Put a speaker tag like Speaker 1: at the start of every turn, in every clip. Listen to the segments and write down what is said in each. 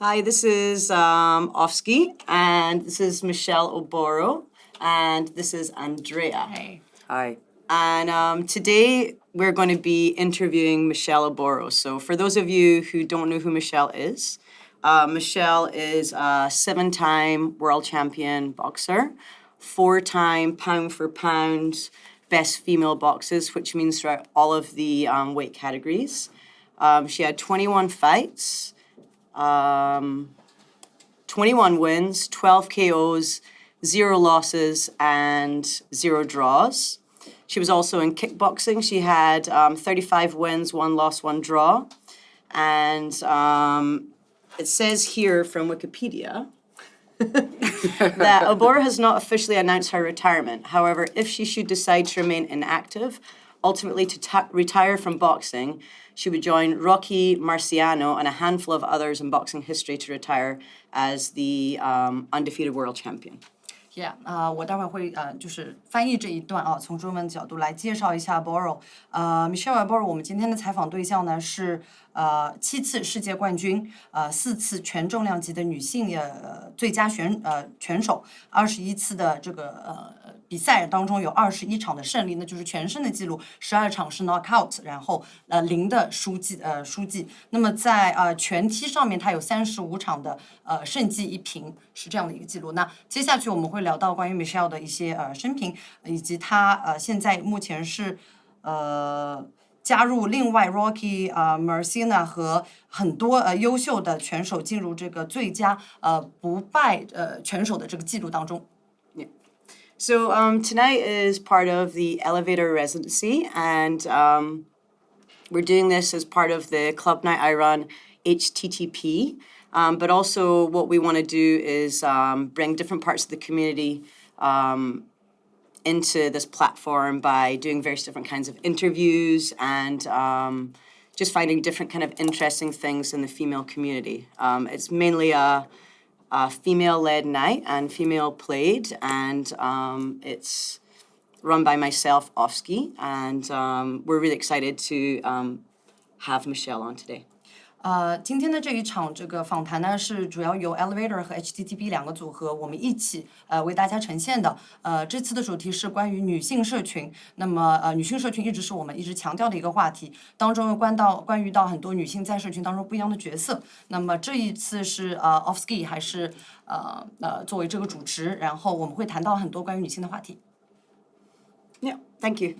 Speaker 1: Hi, this is Ofsky, and this is Michele Aboro, and this is Andrea.
Speaker 2: Hey.
Speaker 3: Hi.
Speaker 1: And today we're going to be interviewing Michele Aboro. So for those of you who don't know who Michele is a 7-time world champion boxer, 4-time pound for pound best female boxers, which means throughout all of the weight categories. She had 21 fights, 21 wins, 12 KOs, 0 losses, and 0 draws. She was also in kickboxing. She had 35 wins, 1 loss, 1 draw. And it says here from Wikipedia that Aboro has not officially announced her retirement. However, if she should decide to remain inactive, ultimately to retire from boxing, she would join Rocky Marciano and a handful of others in boxing history to retire as the undefeated world champion.
Speaker 2: Yeah，我待会儿会就是翻译这一段啊，从中文角度来介绍一下 Aboro。Michele Aboro，我们今天的采访对象呢是7次世界冠军，4次全重量级的女性最佳拳手，21次的这个比赛当中有21场的胜利，那就是全胜的记录，12场是 knockout， 然后0的输记。那么在拳踢上面，他有35场的胜绩1平，是这样的一个记录。那接下去我们会聊到关于 Michele 的一些生平，以及他现在目前是加入另外 Rocky Marciano 和很多优秀的拳手进入这个最佳不败拳手的这个记录当中。
Speaker 1: So tonight is part of the Elevator residency, and we're doing this as part of the club night I run, HTTP. But also what we want to do is bring different parts of the community into this platform by doing various different kinds of interviews and just finding different kind of interesting things in the female community. It's mainly a female-led night and female-played, and it's run by myself, Ofsky, and we're really excited to have Michele on today.
Speaker 2: 今天的这一场这个访谈呢，是主要由 Elevator 和 HTTP 2个组合我们一起为大家呈现的。这次的主题是关于女性社群。那么女性社群一直是我们一直强调的一个话题，当中又关于到很多女性在社群当中不一样的角色。那么这一次是Ofsky 还是作为这个主持，然后我们会谈到很多关于女性的话题。
Speaker 1: Yeah, thank you.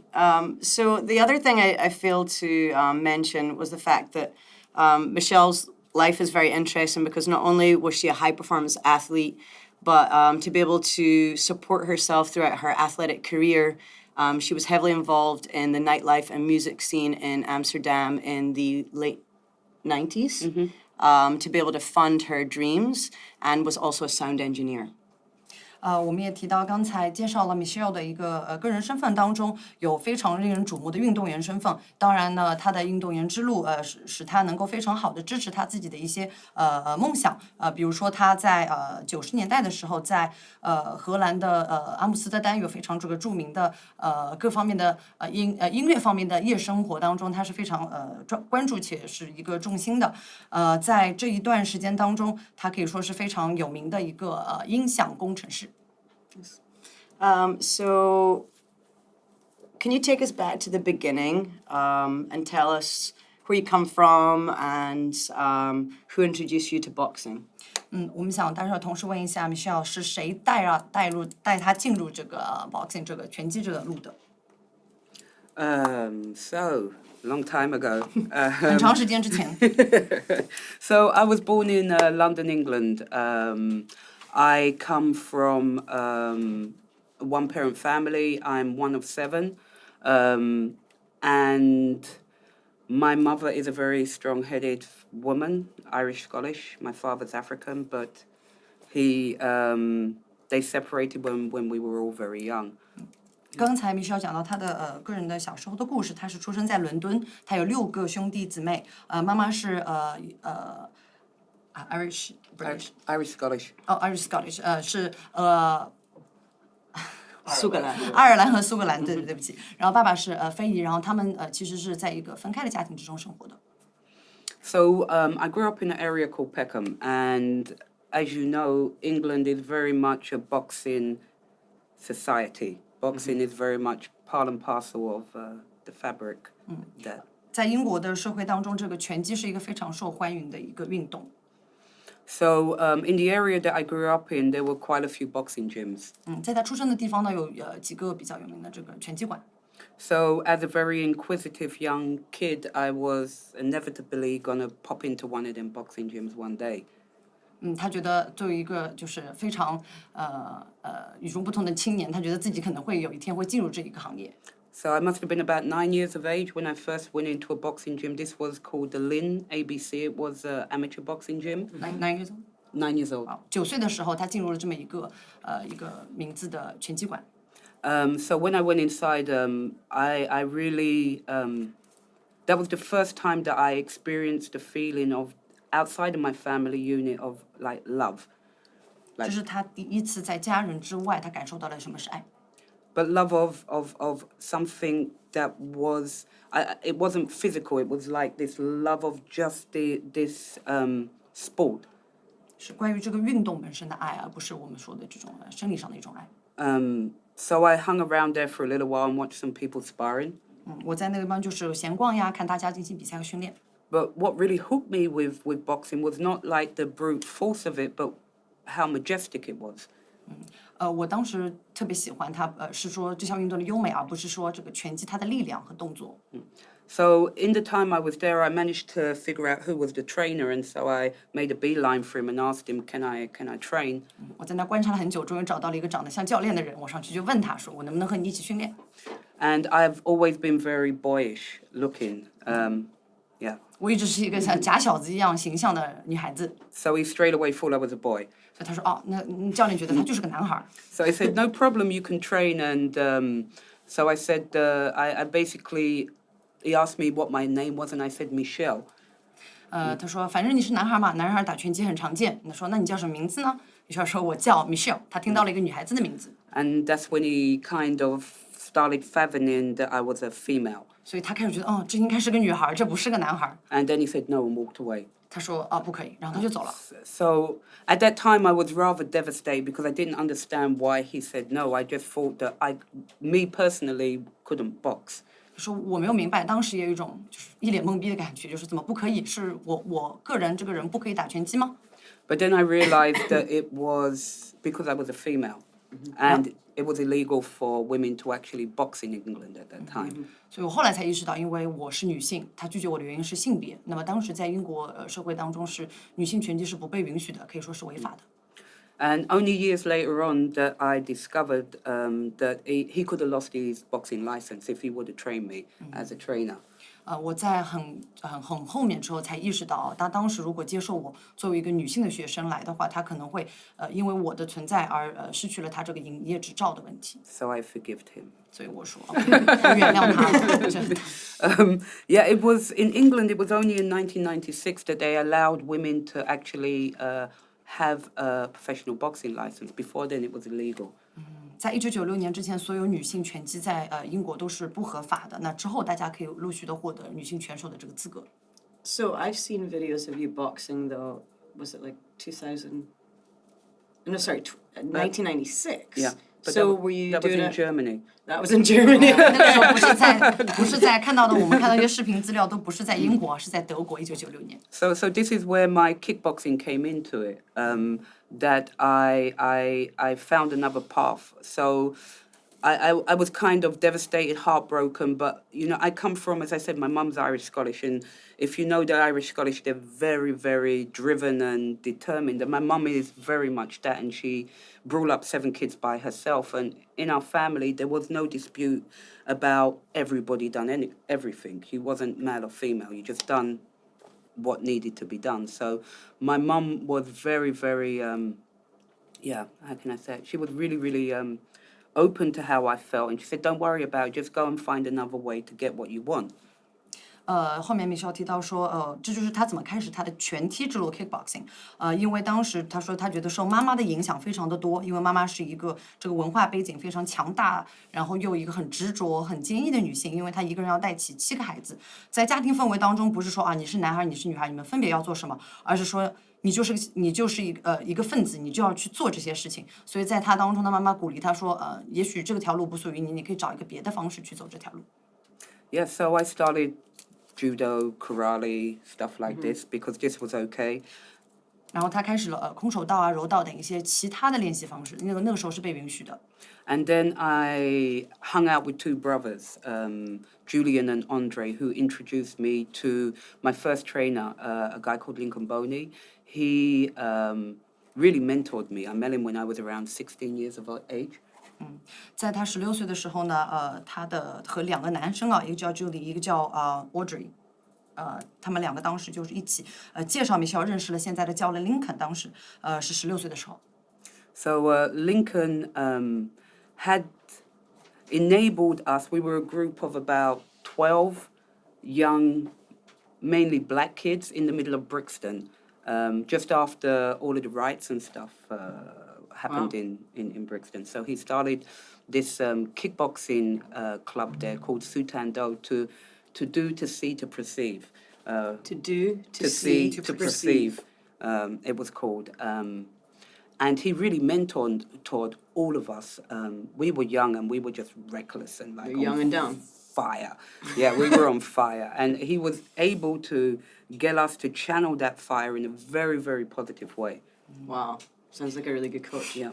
Speaker 1: So the other thing I failed to mention was the fact that Michele's life is very interesting because not only was she a high-performance athlete, but to be able to support herself throughout her athletic career, she was heavily involved in the nightlife and music scene in Amsterdam in the late 90s, to be able to fund her dreams, and was also a sound engineer.
Speaker 2: 我们也提到，刚才介绍了 Michele 的一个个人身份当中，有非常令人瞩目的运动员身份。当然呢，她的运动员之路使她能够非常好的支持她自己的一些梦想。比如说她在90年代的时候，在荷兰的阿姆斯特丹有非常这个著名的各方面的音乐方面的夜生活当中，她是非常关注且是一个重心的。在这一段时间当中，她可以说是非常有名的一个音响工程师。
Speaker 1: So can you take us back to the beginning and tell us where you come from and who introduced you to boxing?
Speaker 2: 我们想待会儿同时问一下 Michele 是谁带她进入这个 boxing 这个拳击这个路的。
Speaker 3: So long time ago.
Speaker 2: 很长时间之前。
Speaker 3: So I was born in London, England. I come from a one-parent family. I'm one of 7. And my mother is a very strong-headed woman, Irish-Scottish. My father's African, but they separated when we were all very young.
Speaker 2: 刚才 Michele 讲到她的个人的小时候的故事，她是出生在伦敦，她有6个兄弟姊妹，妈妈是Irish
Speaker 3: Scottish.
Speaker 2: Irish Scottish 是
Speaker 1: 苏格兰。
Speaker 2: 爱尔兰和苏格兰，对不起。然后爸爸是非裔，然后他们其实是在一个分开的家庭之中生活的。
Speaker 3: So I grew up in an area called Peckham, and as you know, England is very much a boxing society. Boxing is very much part and parcel of the fabric there.
Speaker 2: 在英国的社会当中，这个拳击是一个非常受欢迎的一个运动。
Speaker 3: So in the area that I grew up in, there were quite a few boxing gyms.
Speaker 2: 在他出生的地方呢，有几个比较有名的这个拳击馆。
Speaker 3: So as a very inquisitive young kid, I was inevitably gonna pop into one of them boxing gyms one day.
Speaker 2: 他觉得作为一个就是非常与众不同的青年，他觉得自己可能会有一天会进入这一个行业。
Speaker 3: So I must have been about 9 years of age when I first went into a boxing gym. This was called the Lynn ABC. It was an amateur boxing gym.
Speaker 2: 9 years old。
Speaker 3: 9 years old.
Speaker 2: 9岁的时候，他进入了这么一个名字的拳击馆。
Speaker 3: So when I went inside, I really that was the first time that I experienced the feeling of outside of my family unit of like love.
Speaker 2: 这是他第一次在家人之外，他感受到了什么是爱。
Speaker 3: But love of something that was, it wasn't physical. It was like this love of just this sport.
Speaker 2: 是关于这个运动本身的爱，而不是我们说的这种生理上的一种爱。
Speaker 3: So I hung around there for a little while and watched some people sparring.
Speaker 2: 我在那个地方就是闲逛呀，看大家进行比赛和训练。
Speaker 3: But what really hooked me with boxing was not like the brute force of it, but how majestic it was.
Speaker 2: 我当时特别喜欢它，是说这项运动的优美，而不是说这个拳击它的力量和动作。
Speaker 3: So in the time I was there, I managed to figure out who was the trainer, and so I made a beeline for him and asked him, "Can I train?"
Speaker 2: 我在那观察了很久，终于找到了一个长得像教练的人，我上去就问他说：“我能不能和你一起训练？”
Speaker 3: And I've always been very boyish looking. Yeah.
Speaker 2: 我一直是一个像假小子一样形象的女孩子，
Speaker 3: So he straight away thought I was a boy.
Speaker 2: 所以他说：“哦，那教练觉得他就是个男孩。”
Speaker 3: So I said, "No problem, you can train." And so I said, I basically, he asked me what my name was, and I said Michele.
Speaker 2: 他说：“反正你是男孩嘛，男孩打拳击很常见。”他说：“那你叫什么名字呢？” Michele 说：“我叫 Michele。”他听到了一个女孩子的名字，
Speaker 3: And that's when he kind of started fathoming that I was a female.
Speaker 2: 所以他开始觉得，哦，这应该是个女孩，这不是个男孩。
Speaker 3: And then he said no and walked away.
Speaker 2: 他说：“啊，不可以。”然后他就走了。
Speaker 3: So at that time, I was rather devastated because I didn't understand why he said no. I just thought that me personally couldn't box.
Speaker 2: 他说：“我没有明白，当时也有一种就是一脸懵逼的感觉，就是怎么不可以？是我个人这个人不可以打拳击吗？”
Speaker 3: But then I realized that it was because I was a female, and it was illegal for women to actually box in England at that time.
Speaker 2: 所以我后来才意识到，因为我是女性，她拒绝我的原因是性别。那么当时在英国社会当中，是女性拳击是不被允许的，可以说是违法的。
Speaker 3: And only years later on that I discovered that he could have lost his boxing license if he would have trained me as a trainer.
Speaker 2: 我在很后面之后才意识到，他当时如果接受我作为一个女性的学生来的话，他可能会因为我的存在而失去了他这个营业执照的问题。
Speaker 3: So I forgave him.
Speaker 2: 所以我说，我原谅他了，真的。
Speaker 3: Yeah, it was in England. It was only in 1996 that they allowed women to actually have a professional boxing license. Before then, it was illegal.
Speaker 2: 在1996年之前，所有女性拳击在英国都是不合法的。那之后，大家可以陆续的获得女性拳手的这个资格。
Speaker 1: So I've seen videos of you boxing though. Was it like 2000? No, sorry, 1996.
Speaker 3: Yeah. But
Speaker 1: So were you
Speaker 3: that was
Speaker 1: doing
Speaker 3: in
Speaker 1: it?
Speaker 3: Germany.
Speaker 1: That was in Germany.
Speaker 2: 那个时候不是在看到的，我们看到一些视频资料都不是在英国，是在德国1996年。
Speaker 3: So this is where my kickboxing came into it. That I found another path. So I was kind of devastated, heartbroken, but you know, I come from, as I said, my mum's Irish Scottish, and if you know the Irish Scottish, they're very, very driven and determined. And my mum is very much that, and she brought up 7 kids by herself. And in our family, there was no dispute about everybody done everything. You wasn't male or female. You just done what needed to be done. So my mum was very, very, yeah, how can I say it? She was really, really open to how I felt. And she said, don't worry about it. Just go and find another way to get what you want.
Speaker 2: 后面 Michele 提到说，这就是他怎么开始他的拳踢之路 kickboxing。因为当时他说他觉得受妈妈的影响非常的多，因为妈妈是一个这个文化背景非常强大，然后又一个很执着、很坚毅的女性，因为她一个人要带起7个孩子，在家庭氛围当中，不是说啊你是男孩你是女孩，你们分别要做什么，而是说你就是一个分子，你就要去做这些事情。所以在他当中，他妈妈鼓励他说，也许这个条路不属于你，你可以找一个别的方式去走这条路。
Speaker 3: Yeah, so I started judo, karate, stuff like this because this was okay.
Speaker 2: 然后他开始了空手道啊、柔道等一些其他的练习方式，那个时候是被允许的。
Speaker 3: And then I hung out with 2 brothers, Julian and Andre, who introduced me to my first trainer, a guy called Lincoln Boney. He really mentored me. I met him when I was around 16 years of age.
Speaker 2: 在他16岁的时候呢，他和2个男生啊，一个叫 Julie，一个叫Audrey。他们2个当时就是一起介绍Michele认识了现在的教练 Lincoln， 当时是16岁的时候。
Speaker 3: So Lincoln had enabled us. We were a group of about 12 young, mainly black kids in the middle of Brixton, just after all of the riots and stuff happened in Brixton. So he started this kickboxing club there called Sutando to do, to see, to perceive.
Speaker 1: To do, to
Speaker 3: see,
Speaker 1: see,
Speaker 3: to perceive. It was called. And he really mentored all of us. We were young and we were just reckless and like
Speaker 1: You're young and dumb.
Speaker 3: Fire. Yeah, we were on fire. And he was able to get us to channel that fire in a very, very positive way.
Speaker 1: Wow. Sounds like a really good coach.
Speaker 3: Yeah.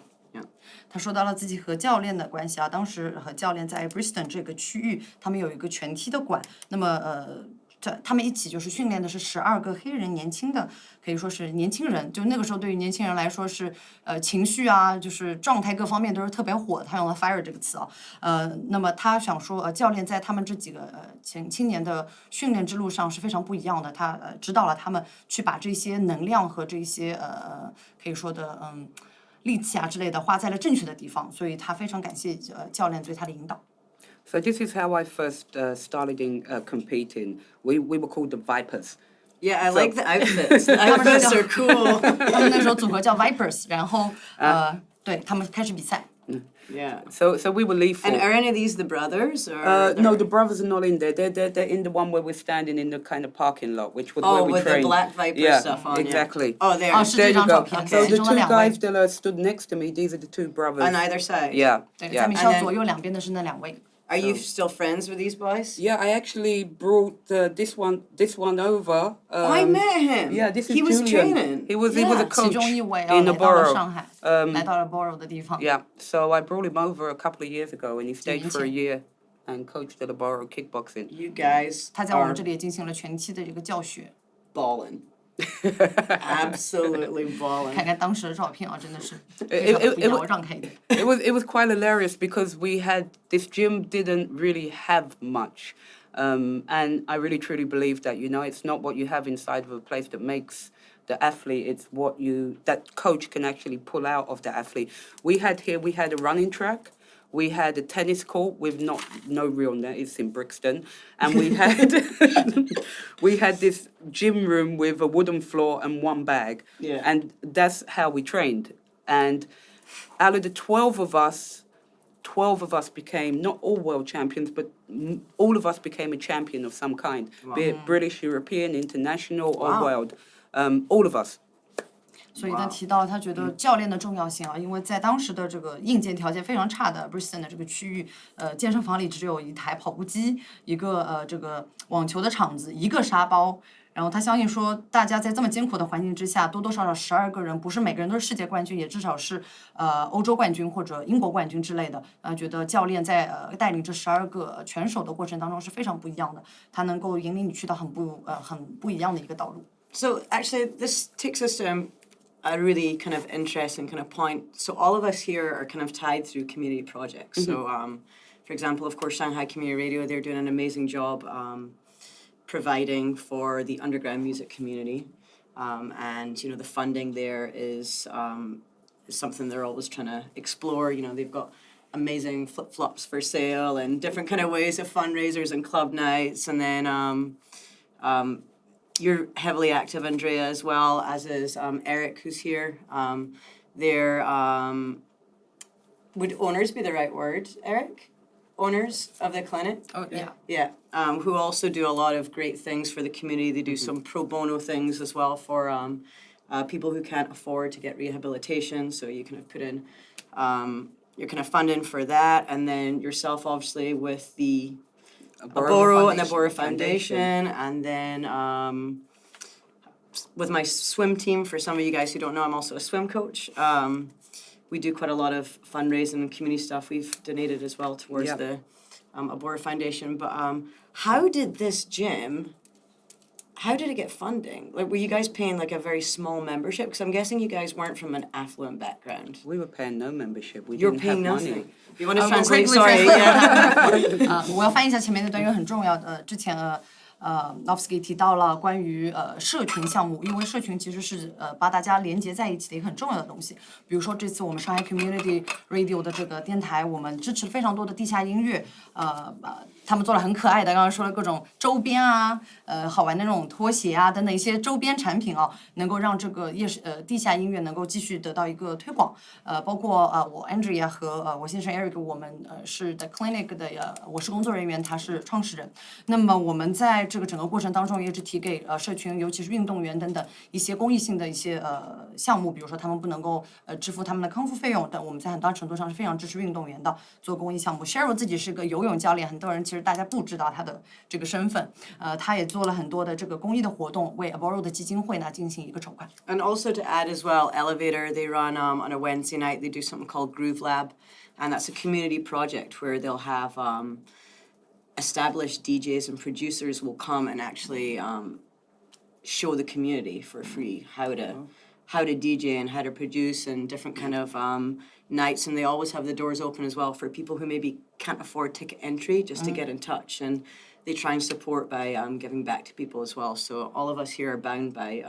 Speaker 2: 他说到了自己和教练的关系啊，当时和教练在 Brixton 这个区域，他们有一个拳踢的馆，那么他们一起就是训练的是12个黑人年轻的，可以说是年轻人，就那个时候对于年轻人来说是情绪啊，就是状态各方面都是特别火的，他用了 fire 这个词啊，那么他想说教练在他们这几个青年的训练之路上是非常不一样的，他指导了他们去把这些能量和这些可以说的力气啊之类的花在了正确的地方，所以他非常感谢教练对他的引导。
Speaker 3: So this is how I first started in competing. We were called the Vipers.
Speaker 1: Yeah, I like the outfits. The outfits are cool.
Speaker 2: 他们那时候组合叫 Vipers， 然后对他们开始比赛。
Speaker 1: Yeah.
Speaker 3: So we were lethal.
Speaker 1: And are any of these the brothers? Or
Speaker 3: No, the brothers are not in there. They're in the one where we're standing in the kind of parking lot, which was where we
Speaker 1: with
Speaker 3: trained.
Speaker 1: the black Viper
Speaker 3: Yeah,
Speaker 1: stuff on.
Speaker 3: exactly.
Speaker 1: Yeah. Oh, there.
Speaker 2: Oh,
Speaker 3: There you go.
Speaker 2: Okay.
Speaker 3: So the
Speaker 2: 其中的
Speaker 3: two
Speaker 2: 2位
Speaker 3: guys that stood next to me, these are the 2 brothers.
Speaker 1: On either side.
Speaker 3: Yeah,
Speaker 2: 对，
Speaker 3: yeah.
Speaker 2: 在Michele 左右两边的是那2位。
Speaker 1: Are you still friends with these boys?
Speaker 3: Yeah, I actually brought this one over.
Speaker 1: I met him.
Speaker 3: Yeah, this is
Speaker 1: He was
Speaker 3: Julian.
Speaker 1: training.
Speaker 3: He was a
Speaker 2: 其
Speaker 3: coach
Speaker 2: 中一位
Speaker 3: in
Speaker 2: 来到了
Speaker 3: Aboro.
Speaker 2: 上海，来到了 Aboro 的地方。
Speaker 3: Yeah, so I brought him over a couple of years ago, and he stayed
Speaker 2: 几年
Speaker 3: for a
Speaker 2: 前。
Speaker 3: year and coached at Aboro kickboxing.
Speaker 1: You guys
Speaker 2: 他在我们
Speaker 1: are
Speaker 2: 这里也进行了拳踢的这个教学，
Speaker 1: balling. Absolutely
Speaker 2: 看
Speaker 1: balling.
Speaker 2: 看当时的照片啊，真的是非常的不一样。我让开一点。
Speaker 3: It was quite hilarious because we had this gym didn't really have much, and I really truly believe that it's not what you have inside of a place that makes the athlete. It's what that coach can actually pull out of the athlete. We had a running track. We had a tennis court with no real net. It's in Brixton, and we had this gym room with a wooden floor and 1 bag.
Speaker 1: Yeah.
Speaker 3: And that's how we trained. And out of the 12 of us became not all world champions, but all of us became a champion of some kind, be it British, European, international, or world. All of us.
Speaker 2: 所以他提到他觉得教练的重要性啊，因为在当时的这个硬件条件非常差的 Brixton 的这个区域，健身房里只有1台跑步机，一个这个网球的场子，一个沙包。然后他相信说，大家在这么艰苦的环境之下，多多少少12个人，不是每个人都是世界冠军，也至少是欧洲冠军或者英国冠军之类的。觉得教练在带领这12个拳手的过程当中是非常不一样的，他能够引领你去到很不一样的一个道路。
Speaker 1: So actually, this takes us to a really kind of interesting kind of point. So all of us here are kind of tied through community projects. So, for example, of course, Shanghai Community Radio, they're doing an amazing job providing for the underground music community. And, the funding there is something they're always trying to explore. They've got amazing flip-flops for sale and different kind of ways of fundraisers and club nights. And then You're heavily active, Andrea, as well, as is Eric, who's here. They're, would owners be the right word, Eric? Owners of the clinic?
Speaker 2: Oh, yeah.
Speaker 1: Yeah, who also do a lot of great things for the community. They do some pro bono things as well for people who can't afford to get rehabilitation. So you kind of put in, you're kind of funding for that. And then yourself, obviously, with the Aboro and the Aboro Foundation. And then with my swim team, for some of you guys who don't know, I'm also a swim coach. We do quite a lot of fundraising and community stuff. We've donated as well towards the Aboro Foundation. But how did this gym, how did it get funding? Like, were you guys paying like a very small membership? Because I'm guessing you guys weren't from an affluent background.
Speaker 3: We were paying no membership. We
Speaker 1: You're
Speaker 3: didn't
Speaker 1: paying
Speaker 3: have
Speaker 1: nothing.
Speaker 3: money.
Speaker 1: You want to
Speaker 2: I'll
Speaker 1: translate?
Speaker 2: quickly
Speaker 1: Sorry.
Speaker 2: translate.
Speaker 1: Yeah.
Speaker 2: 我要翻译一下前面那段，因为很重要。之前Novsky 提到了关于社群项目，因为社群其实是把大家连接在一起的一个很重要的东西。比如说这次我们上海 Community Radio 的这个电台，我们支持了非常多的地下音乐，他们做了很可爱的，刚刚说了各种周边啊，好玩的那种拖鞋啊等等一些周边产品啊，能够让这个地下音乐能够继续得到一个推广。包括我 Andrea 和我先生 Eric， 我们是 The Clinic 的我是工作人员，他是创始人。那么我们在这个整个过程当中，也只提给社群，尤其是运动员等等一些公益性的一些项目，比如说他们不能够支付他们的康复费用等，我们在很大程度上是非常支持运动员的做公益项目。Cheryl 自己是个游泳教练，很多人其实大家不知道他的这个身份，他也做了很多的这个公益的活动，为 Aboro 的基金会呢进行一个筹款。
Speaker 1: And also to add as well, Elevator, they run on a Wednesday night, they do something called Groove Lab, and that's a community project where they'll have established DJs and producers will come and actually show the community for free how to DJ and how to produce and different kind of nights. And they always have the doors open as well for people who maybe can't afford ticket entry just to get in touch. And they try and support by giving back to people as well. So all of us here are bound by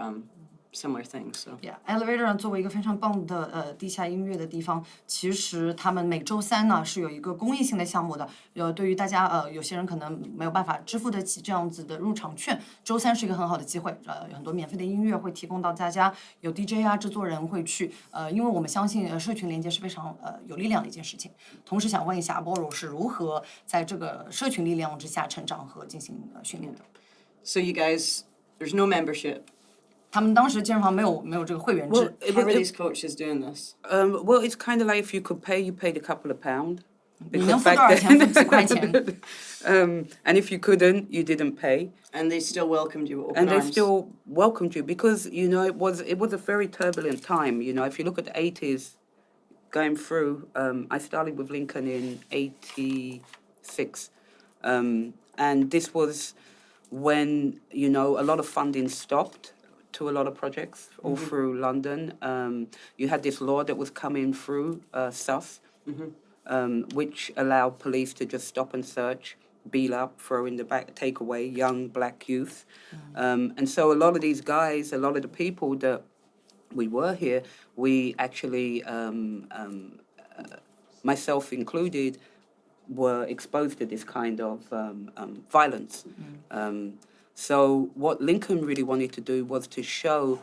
Speaker 1: similar things. So
Speaker 2: Elevator 作为一个非常棒的地下音乐的地方，其实他们每周三呢是有一个公益性的项目的。对于大家有些人可能没有办法支付得起这样子的入场券，周三是一个很好的机会。有很多免费的音乐会提供到大家，有 DJ 啊，制作人会去。因为我们相信社群连接是非常有力量的一件事情。同时想问一下 Aboro 是如何在这个社群力量之下成长和进行训练的
Speaker 1: So you guys, there's no membership.
Speaker 2: 他们当时健身房没有这个会员制。
Speaker 1: How are these coaches doing this?
Speaker 3: Well, it's kind of like if you could pay, you paid a couple of pounds.
Speaker 2: 你能付多少钱？付几块钱。
Speaker 3: And if you couldn't, you didn't pay.
Speaker 1: And they still welcomed you with open
Speaker 3: And they
Speaker 1: arms.
Speaker 3: still welcomed you because, you know, it was a very turbulent time. You know, if you look at the 80s going through, I started with Lincoln in 86. And this was when, you know, a lot of funding stopped to a lot of projects all through London. You had this law that was coming through, SUS, which allowed police to just stop and search, beat up, throw in the back, take away young black youth. And so a lot of these guys, a lot of the people that we were here, we actually, myself included, were exposed to this kind of violence. So what Lincoln really wanted to do was to show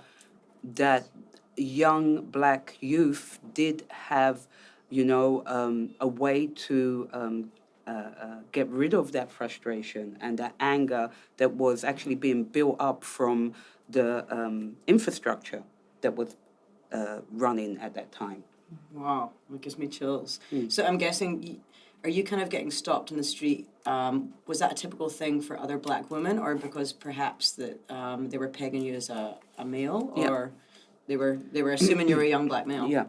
Speaker 3: that young black youth did have, you know, a way to get rid of that frustration and that anger that was actually being built up from the infrastructure that was running at that time.
Speaker 1: Wow, that gives me chills. So I'm guessing, are you kind of getting stopped in the street? Was that a typical thing for other black women, or because perhaps that they were pegging you as a male, or they were assuming you were a young black male?
Speaker 3: Yeah.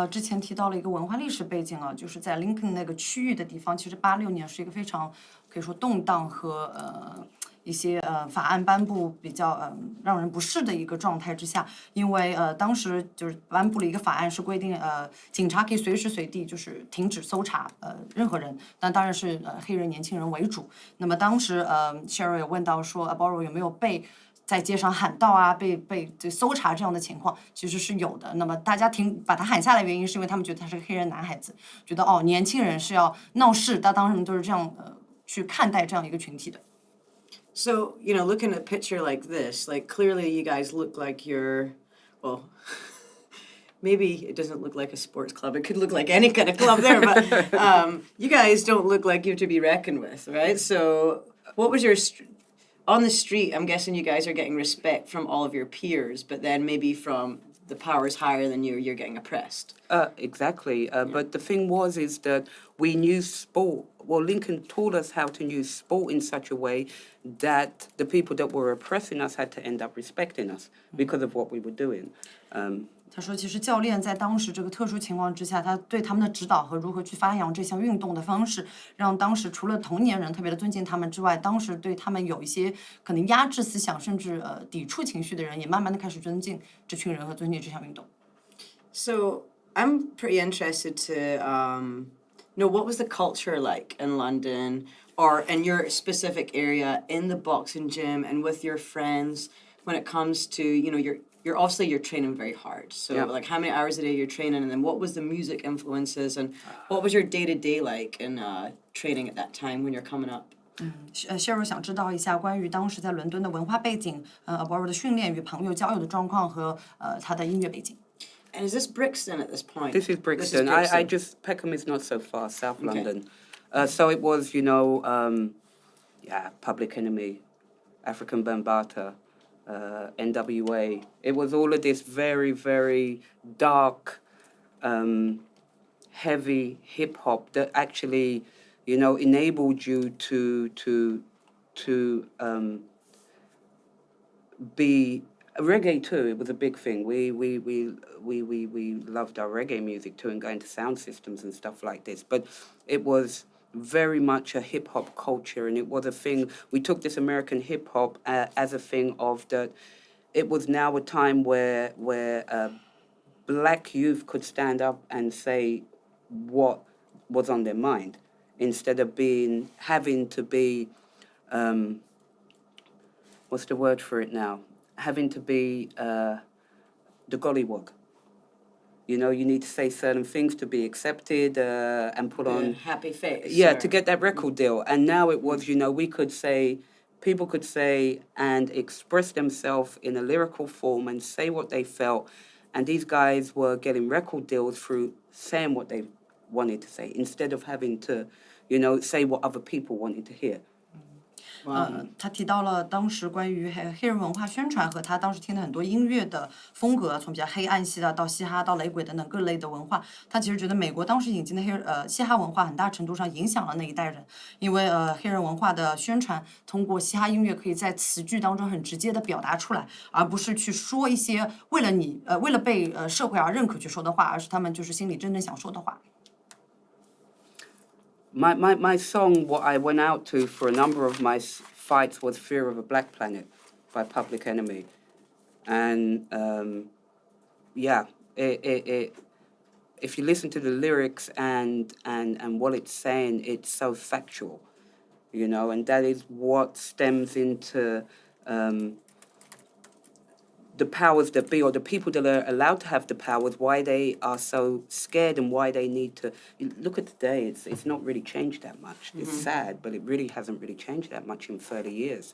Speaker 2: 之前提到了一个文化历史背景啊，就是在 Lincoln 那个区域的地方，其实86年是一个非常可以说动荡和一些法案颁布比较让人不适的一个状态之下，因为当时就是颁布了一个法案，是规定警察可以随时随地就是停止搜查任何人，但当然是黑人年轻人为主。那么当时Cheryl 有问到说 Aboro 有没有被在街上喊到啊，被搜查这样的情况，其实是有的。那么大家把他喊下来，原因是因为他们觉得他是个黑人男孩子，觉得年轻人是要闹事，当时他们都是这样去看待这样一个群体的。
Speaker 1: So, looking at a picture like this, like clearly you guys look like you're, well, maybe it doesn't look like a sports club. It could look like any kind of club there, but you guys don't look like you're to be reckoned with, right? So, what was your on the street? I'm guessing you guys are getting respect from all of your peers, but then maybe from the powers higher than you, you're getting oppressed.
Speaker 3: Exactly. But the thing is that we knew sport. Well, Lincoln taught us how to use sport in such a way that the people that were oppressing us had to end up respecting us because of what we were doing.
Speaker 2: 他说，其实教练在当时这个特殊情况之下，他对他们的指导和如何去发扬这项运动的方式，让当时除了同年人特别的尊敬他们之外，当时对他们有一些可能压制思想甚至抵触情绪的人，也慢慢的开始尊敬这群人和尊敬这项运动。
Speaker 1: So I'm pretty interested to know what was the culture like in London or in your specific area in the boxing gym and with your friends when it comes to you're obviously you're training very hard. So like how many hours a day you're training, and then what was the music influences, and what was your day-to-day like in training at that time when you're coming up?
Speaker 2: Cheryl 想知道一下关于当时在伦敦的文化背景，Aboro 的训练与朋友交友的状况和他的音乐背景。
Speaker 1: And is this Brixton at this point?
Speaker 3: This is Brixton. I just Peckham is not so far, South London. So it was, Public Enemy, African Bambaataa. NWA. It was all of this very, very dark, heavy hip hop that actually, enabled you to be reggae too. It was a big thing. We loved our reggae music too, and going to sound systems and stuff like this. But it was very much a hip hop culture, and it was a thing. We took this American hip hop as a thing of that. It was now a time where black youth could stand up and say what was on their mind, instead of having to be what's the word for it now? Having to be the gollywog. You need to say certain things to be accepted and put on
Speaker 1: happy face.
Speaker 3: Yeah, to get that record deal. And now it was, people could say and express themselves in a lyrical form and say what they felt. And these guys were getting record deals through saying what they wanted to say, instead of having to, say what other people wanted to hear.
Speaker 2: 他提到了当时关于黑人文化宣传和他当时听的很多音乐的风格，从比较黑暗系的到嘻哈到雷鬼等等各类的文化。他其实觉得美国当时引进的嘻哈文化很大程度上影响了那一代人，因为黑人文化的宣传通过嘻哈音乐可以在词句当中很直接的表达出来，而不是去说一些为了被社会而认可去说的话，而是他们就是心里真正想说的话。
Speaker 3: My song, what I went out to for a number of my fights, was Fear of a Black Planet by Public Enemy. And, if you listen to the lyrics and what it's saying, it's so factual, and that is what stems into the powers that be, or the people that are allowed to have the powers, why they are so scared and why they need to. Look at today, it's not really changed that much. It's sad, but it really hasn't really changed that much in 30 years.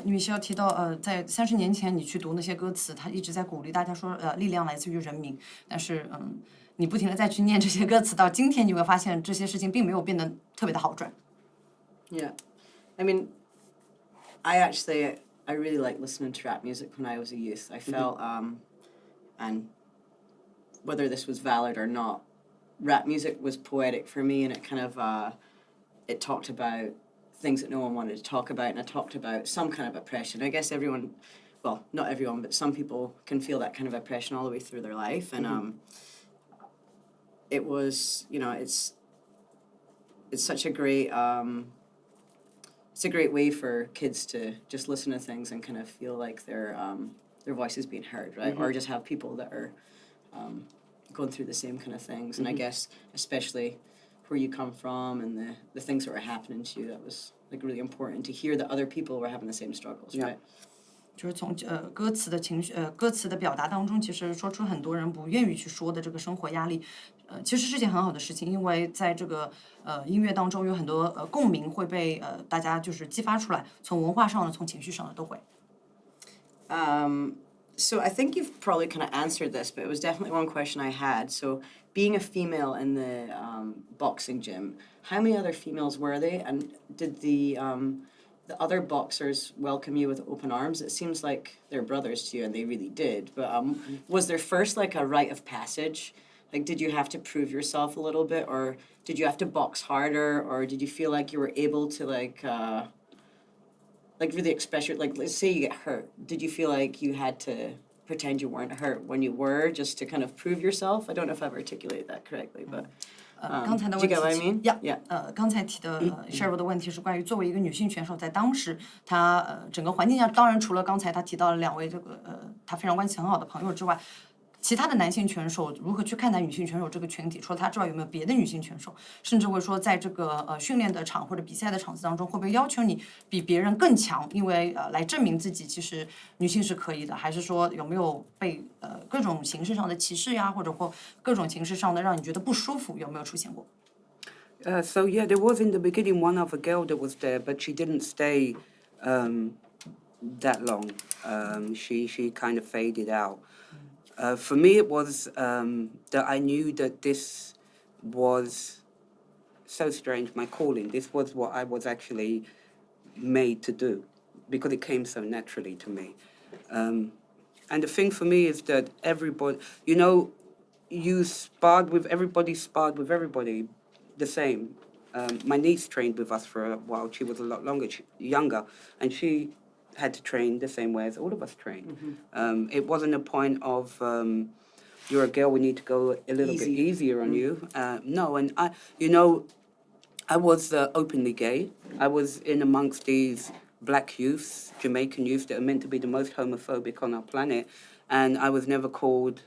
Speaker 2: 你们需要提到在30年前你去读那些歌词，他一直在鼓励大家说力量来自于人民，但是你不停的再去念这些歌词，到今天你会发现这些事情并没有变得特别的好转。
Speaker 1: Yeah, I mean, I really liked listening to rap music when I was a youth. I felt, and whether this was valid or not, rap music was poetic for me, and it kind of, it talked about things that no one wanted to talk about, and it talked about some kind of oppression. I guess everyone, well, not everyone, but some people can feel that kind of oppression all the way through their life, and it was, it's such a great, it's a great way for kids to just listen to things and kind of feel like their voice is being heard, right? Or just have people that are going through the same kind of things. And I guess especially where you come from and the things that were happening to you, that was like really important to hear that other people were having the same struggles, right?
Speaker 2: 就是从歌词的情绪歌词的表达当中，其实说出很多人不愿意去说的这个生活压力。其实是件很好的事情，因为在这个音乐当中有很多共鸣会被大家就是激发出来，从文化上的，从情绪上的都会。
Speaker 1: So I think you've probably kind of answered this, but it was definitely one question I had. So being a female in the boxing gym, how many other females were they, and did the other boxers welcome you with open arms? It seems like they're brothers to you, and they really did. But was there first like a rite of passage? Like, did you have to prove yourself a little bit, or did you have to box harder, or did you feel like you were able to like really express your, like, let's say you get hurt, did you feel like you had to pretend you weren't hurt when you were, just to kind of prove yourself? I don't know if I've articulated that correctly, but
Speaker 2: 刚才的
Speaker 1: do
Speaker 2: 问
Speaker 1: you get what I
Speaker 2: 题
Speaker 1: mean?
Speaker 2: Yeah. 刚才提的Cheryl 的问题是关于作为一个女性选手，在当时她整个环境下，当然除了刚才她提到了2位这个她非常关系很好的朋友之外，其他的男性选手如何去看待女性选手这个群体？除了他之外，有没有别的女性选手？甚至会说，在这个训练的场或者比赛的场子当中，会不会要求你比别人更强？因为来证明自己其实女性是可以的，还是说有没有被各种形式上的歧视呀，或者各种形式上的让你觉得不舒服，有没有出现过？
Speaker 3: So yeah, there was in the beginning one other girl that was there, but she didn't stay that long. She kind of faded out. For me, it was that I knew that this was so strange, my calling. This was what I was actually made to do, because it came so naturally to me. And the thing for me is that everybody, you sparred with everybody, the same. My niece trained with us for a while. She was a lot younger, and she had to train the same way as all of us trained. It wasn't a point of you're a girl, we need to go a little bit easier on you. No, and I was openly gay. I was in amongst these black youths, Jamaican youths that are meant to be the most homophobic on our planet, and I was never called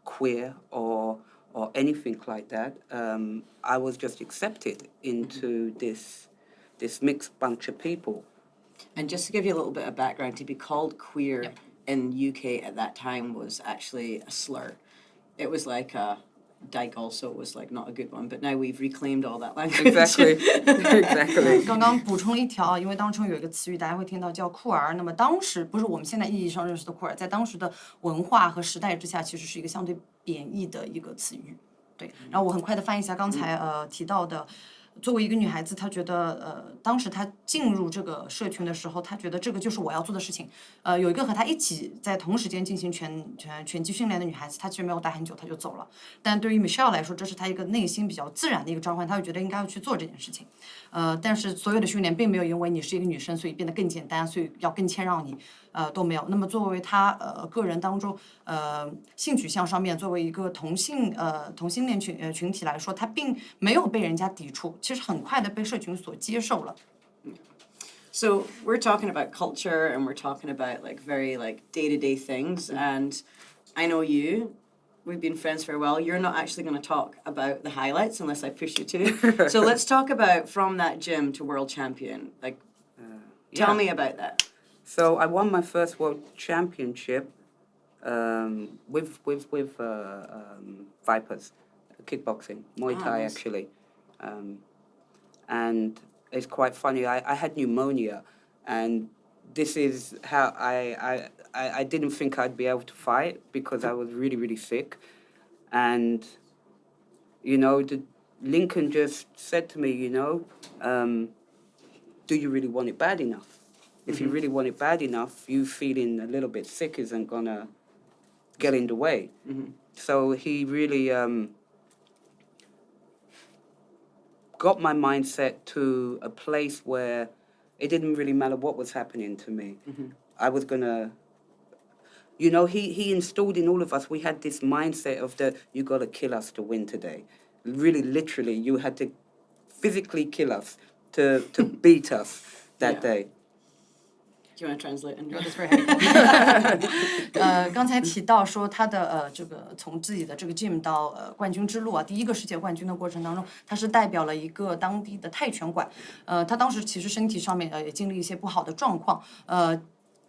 Speaker 3: queer or anything like that. I was just accepted into this mixed bunch of people.
Speaker 1: And just to give you a little bit of background, to be called queer in UK at that time was actually a slur. It was like a dyke also was like not a good one, but now we've reclaimed all that language.
Speaker 3: Exactly.
Speaker 2: 刚刚补充了一条，因为当中有一个词语大家会听到叫酷儿，那么当时不是我们现在意义上认识的酷儿，在当时的文化和时代之下，其实是一个相对贬义的一个词语。对，然后我很快的翻译一下刚才提到的。作为一个女孩子，她觉得当时她进入这个社群的时候，她觉得这个就是我要做的事情。有一个和她一起在同时间进行拳击训练的女孩子，她其实没有待很久，她就走了。但对于 Michele 来说，这是她一个内心比较自然的一个召唤，她会觉得应该要去做这件事情。但是所有的训练并没有因为你是一个女生，所以变得更简单，所以要更谦让你，都没有。那么作为她个人当中性取向上面，作为一个同性恋群体来说，她并没有被人家抵触。其实很快的被社群所接受了。
Speaker 1: So we're talking about culture and we're talking about like very like day-to-day things, and I know you. We've been friends for a while. You're not actually going to talk about the highlights unless I push you to. So let's talk about from that gym to world champion. Like, tell me about that.
Speaker 3: So I won my first world championship with Vipers, kickboxing, Muay Thai
Speaker 1: nice.
Speaker 3: actually. And it's quite funny. I had pneumonia, and this is how I didn't think I'd be able to fight because I was really, really sick. And, Lincoln just said to me, do you really want it bad enough? If you really want it bad enough, you feeling a little bit sick isn't gonna get in the way. So he really got my mindset to a place where it didn't really matter what was happening to me. I was gonna, he installed in all of us, we had this mindset of you gotta kill us to win today. Really, literally, you had to physically kill us to beat us that day.
Speaker 1: Do you want to translate?
Speaker 2: That's very helpful. 刚才提到说他的这个从自己的这个 gym 到冠军之路啊，第一个世界冠军的过程当中，他是代表了一个当地的泰拳馆。他当时其实身体上面也经历一些不好的状况。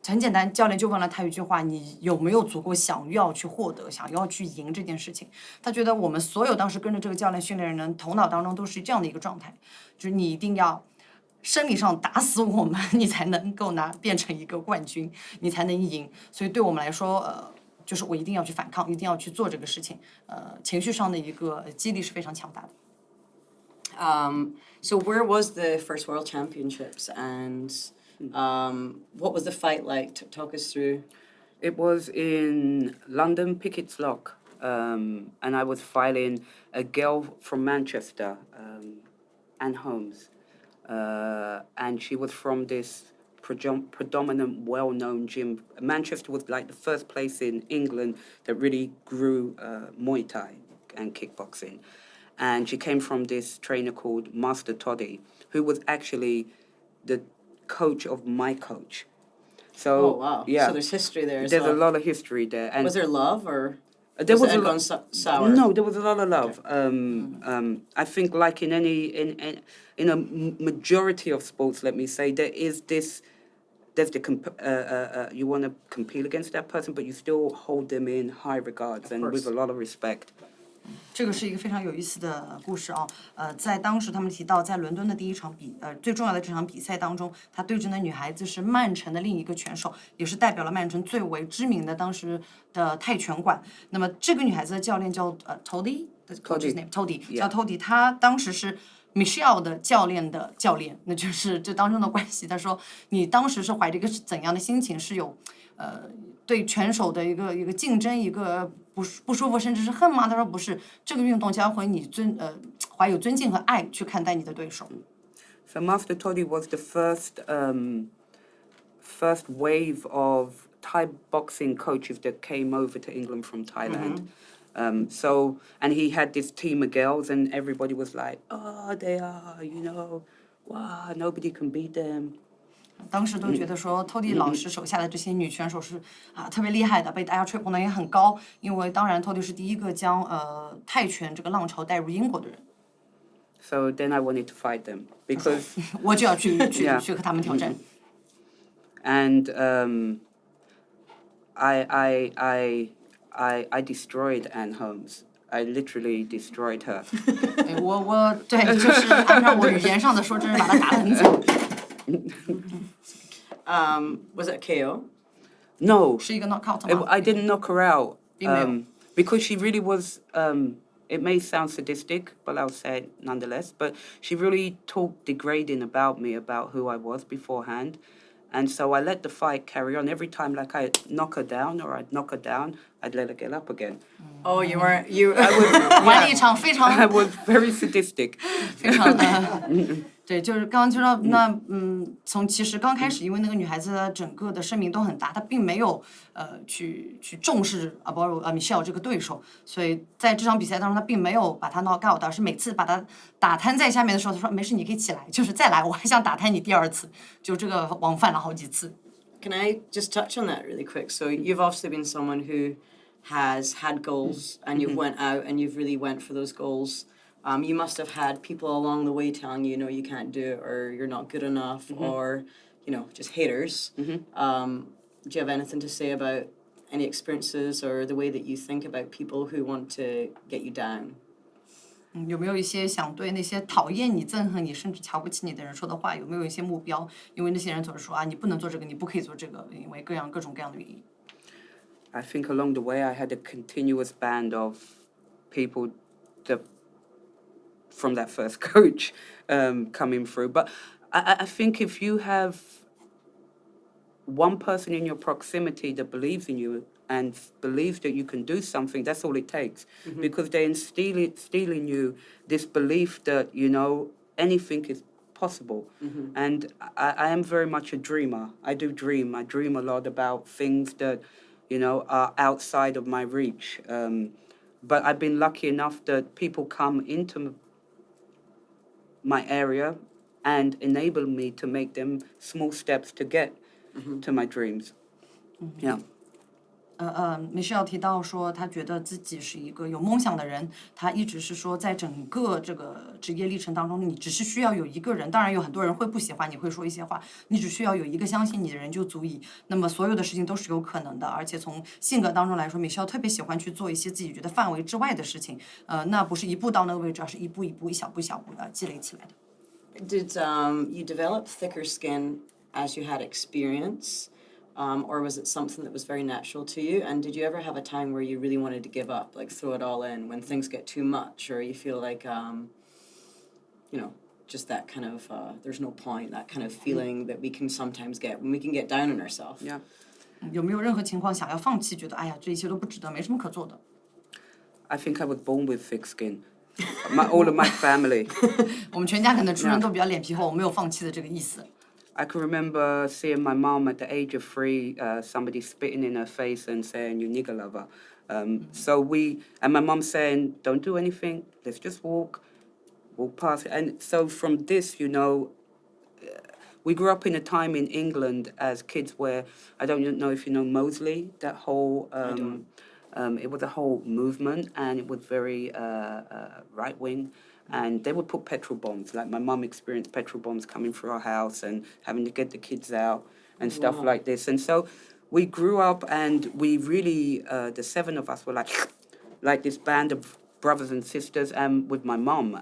Speaker 2: 很简单，教练就问了他一句话：你有没有足够想要去获得、想要去赢这件事情？他觉得我们所有当时跟着这个教练训练的人，头脑当中都是这样的一个状态，就是你一定要生理上打死我们，你才能够变成一个冠军，你才能赢。所以对我们来说，就是我一定要去反抗，一定要去做这个事情。情绪上的一个激励是非常强大的。
Speaker 1: So where was the first World Championships, and what was the fight like? Talk us through.
Speaker 3: It was in London, Pickett's Lock, and I was fighting a girl from Manchester, Anne Holmes, and she was from this predominant, well-known gym. Manchester was like the first place in England that really grew Muay Thai and kickboxing. And she came from this trainer called Master Toddy, who was actually the coach of my coach. So,
Speaker 1: Oh wow!
Speaker 3: Yeah,
Speaker 1: So there's history there.
Speaker 3: There's a lot of history there. And
Speaker 1: was there love, or
Speaker 3: there was
Speaker 1: it
Speaker 3: a
Speaker 1: gone sour?
Speaker 3: No, there was a lot of love. I think, like in in a majority of sports, let me say, there is this. There's you want to compete against that person, but you still hold them in high regards and with a lot of respect.
Speaker 2: 这个是一个非常有意思的故事啊，在当时他们提到，在伦敦的第一场最重要的这场比赛当中，他对阵的女孩子是曼城的另一个拳手，也是代表了曼城最为知名的当时的泰拳馆。那么这个女孩子的教练叫Toddy，the coach's name Toddy，叫 Toddy，他当时是Michele 的教练的教练，那就是这当中的关系。他说你当时是怀着一个怎样的心情？是有对拳手的一个竞争，一个不舒服，甚至是恨吗？他说不是，这个运动教会你怀有尊敬和爱去看待你的对手。
Speaker 3: So Master Toddy was the first wave of Thai boxing coaches that came over to England from Thailand. And he had this team of girls, and everybody was like, "Oh, they are, wow, nobody can beat them."
Speaker 2: 当时都觉得说，Toddy 老师手下的这些女拳手是特别厉害的，被大家吹捧的也很高。因为当然，Toddy 是第一个将泰拳这个浪潮带入英国的人。
Speaker 3: So then I wanted to fight them because
Speaker 2: 我就要去和他们挑战。
Speaker 3: And I destroyed Anne Holmes. I literally destroyed her.
Speaker 2: 我对，就是按照我语言上的说，真是把她打得很惨。
Speaker 1: Was it a KO?
Speaker 3: No.
Speaker 2: 是一个 knockout 吗？
Speaker 3: I didn't knock her out.
Speaker 2: 并没有。
Speaker 3: Because she really was. It may sound sadistic, but I'll say it nonetheless. But she really talked degrading about me, about who I was beforehand. And so I let the fight carry on. Every time, like, I'd knock her down or I'd knock her down, I'd let her get up again.
Speaker 1: Oh, you weren't. You.
Speaker 2: 玩了一场非常
Speaker 3: I was very sadistic.
Speaker 2: 非常的，对，就是刚刚就说那从其实刚开始，因为那个女孩子的整个的声名都很大，她并没有去重视Aboro Michele 这个对手，所以在这场比赛当中，她并没有把她 knock out，而是每次把她打瘫在下面的时候，她说没事，你可以起来，就是再来，我还想打瘫你第二次，就这个往返了好几次。
Speaker 1: Can I just touch on that really quick? So you've obviously been someone who has had goals, and you've went out and you've really went for those goals. You must have had people along the way telling you, no, you can't do it, or you're not good enough, or, just haters. Do you have anything to say about any experiences or the way that you think about people who want to get you down?
Speaker 2: 有没有一些想对那些讨厌你、憎恨你，甚至瞧不起你的人说的话？有没有一些目标？因为那些人总是说你不能做这个，你不可以做这个，因为各种各样的原因。
Speaker 3: I think along the way I had a continuous band of people that from that first coach coming through. But I think if you have one person in your proximity that believes in you and believes that you can do something, that's all it takes. Because they instill in you this belief that, anything is possible. And I am very much a dreamer. I do dream. I dream a lot about things that, are outside of my reach. But I've been lucky enough that people come into my area and enable me to make them small steps to get to my dreams. Yeah.
Speaker 2: Michele 提到说，他觉得自己是一个有梦想的人。他一直是说，在整个这个职业历程当中，你只是需要有一个人，当然有很多人会不喜欢你，会说一些话，你只需要有一个相信你的人就足以。那么所有的事情都是有可能的，而且从性格当中来说，Michele 特别喜欢去做一些自己觉得范围之外的事情。那不是一步到那个位置，而是一步一步、一小步一小步积累起来的。
Speaker 1: Did you develop thicker skin as you had experience? Or was it something that was very natural to you? And did you ever have a time where you really wanted to give up, like throw it all in when things get too much, or you feel like, just that kind of, there's no point, that kind of feeling that we can sometimes get when we can get down on ourselves?
Speaker 3: Yeah.
Speaker 2: 有没有任何情况想要放弃，觉得哎呀这一切都不值得，没什么可做的
Speaker 3: ？I think I was born with thick skin. All of my family.
Speaker 2: 我们全家可能出生都比较脸皮厚，没有放弃的这个意思。
Speaker 3: I can remember seeing my mom at the age of 3, somebody spitting in her face and saying, "You nigger lover." And my mom saying, "Don't do anything. Let's just walk past." And so from this, we grew up in a time in England as kids where I don't know if you know Mosley. That whole it was a whole movement, and it was very right wing. And they would put petrol bombs. Like my mum experienced petrol bombs coming through our house and having to get the kids out and stuff like this. And so we grew up, and we really, the 7 of us were like this band of brothers and sisters, and with my mum.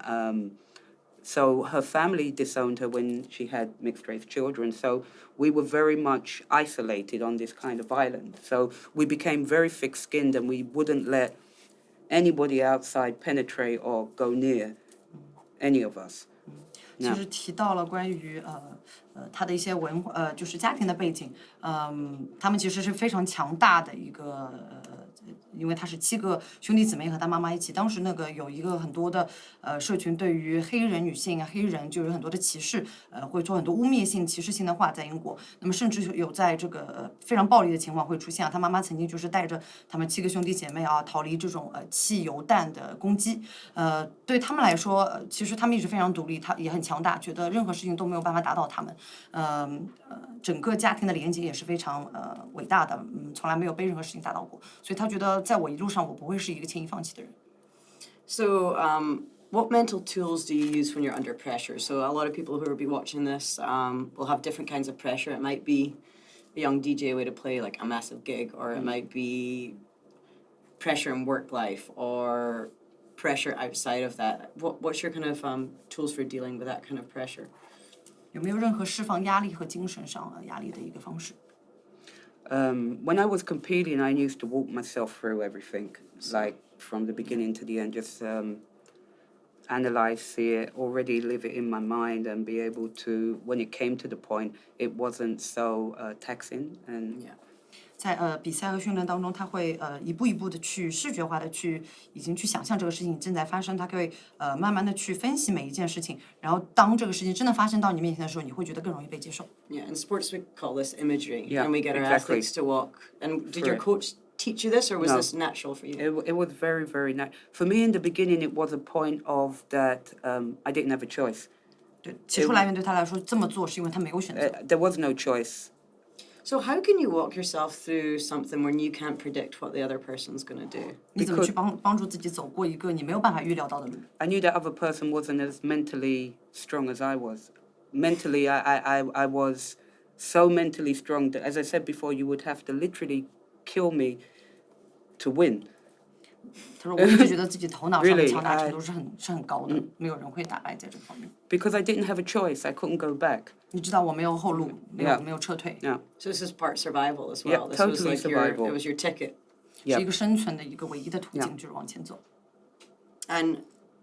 Speaker 3: So her family disowned her when she had mixed-race children. So we were very much isolated on this kind of island. So we became very thick-skinned, and we wouldn't let anybody outside penetrate or go near any of us.
Speaker 2: 其实提到了关于他的一些就是家庭的背景，他们其实是非常强大的一个因为他是7个兄弟姊妹和他妈妈一起。当时那个有一个很多的社群对于黑人女性黑人就有很多的歧视，会说很多污蔑性、歧视性的话在英国。那么甚至有在这个非常暴力的情况会出现他妈妈曾经就是带着他们7个兄弟姐妹逃离这种汽油弹的攻击。对他们来说，其实他们一直非常独立，他也很强大，觉得任何事情都没有办法打倒他们。整个家庭的连接也是非常伟大的，从来没有被任何事情打倒过。所以他觉得在我一路上我不会是一个轻易放弃的人。
Speaker 1: So, what mental tools do you use when you're under pressure? So a lot of people who will be watching this will have different kinds of pressure. It might be a young DJ way to play like a massive gig, or it might be pressure in work life, or pressure outside of that. What's your kind of tools for dealing with that kind of pressure?
Speaker 2: 有没有任何释放压力和精神上压力的一个方式？
Speaker 3: When I was competing, I used to walk myself through everything, like from the beginning to the end, just analyze, see it, already live it in my mind, and be able to, when it came to the point, it wasn't so taxing. And
Speaker 1: Yeah.
Speaker 2: 在比赛和训练当中，他会一步一步的去视觉化的已经去想象这个事情正在发生，他会慢慢的去分析每一件事情，然后当这个事情真的发生到你面前的时候，你会觉得更容易被接受。
Speaker 1: Yeah, in sports we call this imagery,
Speaker 3: Yeah,
Speaker 1: and we get our
Speaker 3: exactly.
Speaker 1: athletes to walk. And did your coach teach you this, or was this natural for you?
Speaker 3: It was very, very nice. For me, in the beginning, it was a point of that I didn't have a choice.
Speaker 2: 对，起初来源对他来说这么做是因为他没有选择。
Speaker 3: There was no choice.
Speaker 1: So how can you walk yourself through something when you can't predict what the other person's going to do?
Speaker 2: 你怎么去帮助自己走过一个你没有办法预料到的路？
Speaker 3: I knew that other person wasn't as mentally strong as I was. Mentally, I was so mentally strong that, as I said before, you would have to literally kill me to win.
Speaker 2: 他说：“我一直觉得自己头脑上的强大程度是很高的，没有人会打败在这方面。
Speaker 3: Because I didn't have a choice, I couldn't go back.
Speaker 2: 你知道我没有后路，没有撤退，
Speaker 3: Yeah.
Speaker 1: So this is part survival as
Speaker 3: Yeah,
Speaker 1: well. This was
Speaker 3: totally
Speaker 1: like
Speaker 3: survival.
Speaker 1: it was your ticket.
Speaker 2: 是一个生存的一个唯一的途径，就是往前走。
Speaker 1: And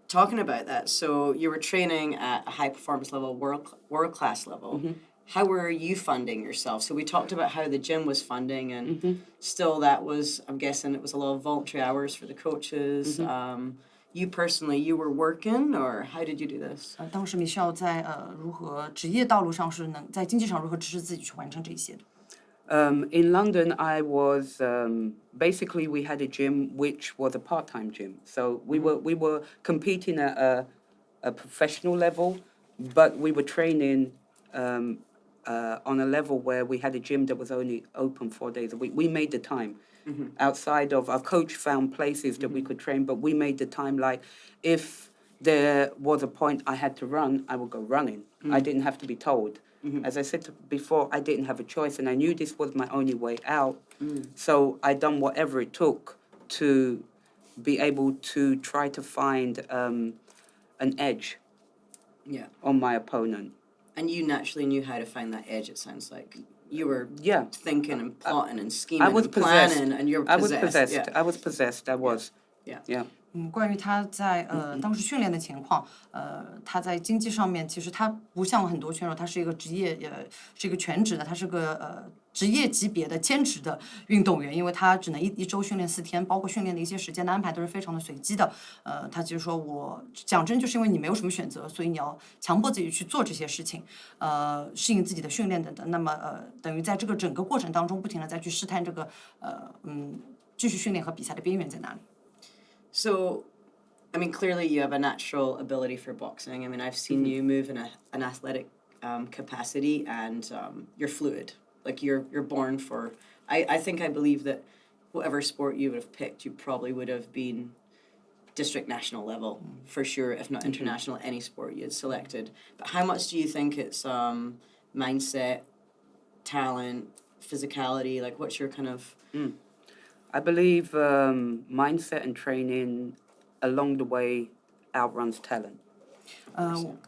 Speaker 1: talking about that, so you were training at a high performance level, world class level. How were you funding yourself? So we talked about how the gym was funding, and still that was, I'm guessing it was a lot of voluntary hours for the coaches. You personally, you were working, or how did you do this?
Speaker 2: 当时Michele在如何职业道路上是能在经济上如何支持自己去完成这些的。
Speaker 3: In London, I was basically we had a gym which was a part-time gym. So we were competing at a professional level, but we were training on a level where we had a gym that was only open 4 days a week. We made the time. Outside of our coach found places that we could train, but we made the time. Like if there was a point I had to run, I would go running. I didn't have to be told. As I said before, I didn't have a choice, and I knew this was my only way out. So I done whatever it took to be able to try to find an edge on my opponent.
Speaker 1: And you naturally knew how to find that edge, it sounds like. You were
Speaker 3: Yeah.
Speaker 1: thinking and plotting and scheming
Speaker 3: I was
Speaker 1: and
Speaker 3: possessed.
Speaker 1: planning, and you're
Speaker 3: I was
Speaker 1: possessed.
Speaker 3: possessed.
Speaker 1: Yeah.
Speaker 3: I was possessed. I was.
Speaker 1: Yeah.
Speaker 3: Yeah.
Speaker 2: 关于他在当时训练的情况，他在经济上面其实他不像很多选手，他是一个职业，是一个全职的，他是个职业级别的兼职的运动员，因为他只能一周训练4天，包括训练的一些时间的安排都是非常的随机的。他就是说我讲真，就是因为你没有什么选择，所以你要强迫自己去做这些事情，适应自己的训练等等。那么等于在这个整个过程当中，不停的再去试探这个继续训练和比赛的边缘在哪里。
Speaker 1: So, I mean, clearly you have a natural ability for boxing. I mean, I've seen you move in an athletic capacity, and you're fluid. Like you're born for. I think I believe that whatever sport you would have picked, you probably would have been district national level for sure, if not international. Any sport you had selected. But how much do you think it's mindset, talent, physicality? Like, what's your kind of
Speaker 3: I believe mindset and training along the way outruns talent.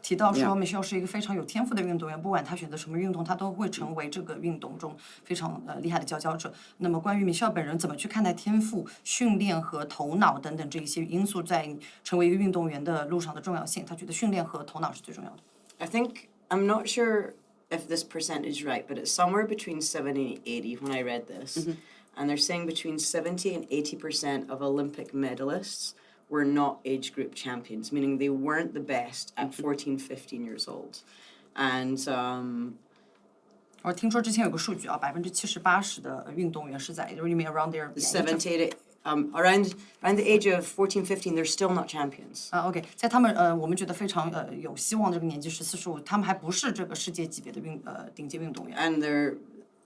Speaker 2: 提到说 Michele 是一个非常有天赋的运动员，不管他选择什么运动，他都会成为这个运动中非常厉害的佼佼者。那么关于 Michele 本人怎么去看待天赋、训练和头脑等等这一些因素在成为一个运动员的路上的重要性，他觉得训练和头脑是最重要的。
Speaker 1: I think I'm not sure if this percentage right, but it's somewhere between 70 and 80 when I read this. And they're saying between 70 and 80% of Olympic medalists were not age group champions, meaning they weren't the best at 14, 15 years old. And
Speaker 2: 我听说之前有个数据啊，70%-80%的运动员是在 you mean around their
Speaker 1: 70 around the age of 14, 15, they're still not champions.
Speaker 2: OK， 在他们我们觉得非常有希望的这个年纪14、15，他们还不是这个世界级别的顶尖运动员。
Speaker 1: And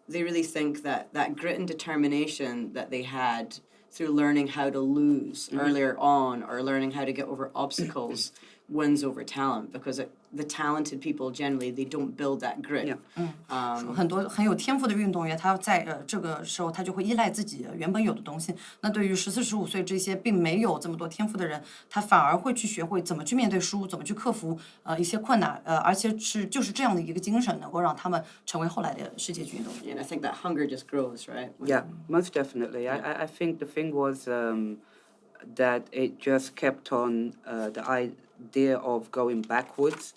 Speaker 1: they really think that grit and determination that they had through learning how to lose earlier on or learning how to get over obstacles wins over talent, because the talented people generally they don't build that grit.
Speaker 2: 很多很有天赋的运动员，他在这个时候他就会依赖自己原本有的东西。那对于14、15岁这些并没有这么多天赋的人，他反而会去学会怎么去面对输，怎么去克服一些困难，而且就是这样的一个精神能够让他们成为后来的世界级运动员。
Speaker 1: And I think that hunger just grows, right?
Speaker 3: Yeah, most definitely. I think the thing was that it just kept on the idea of going backwards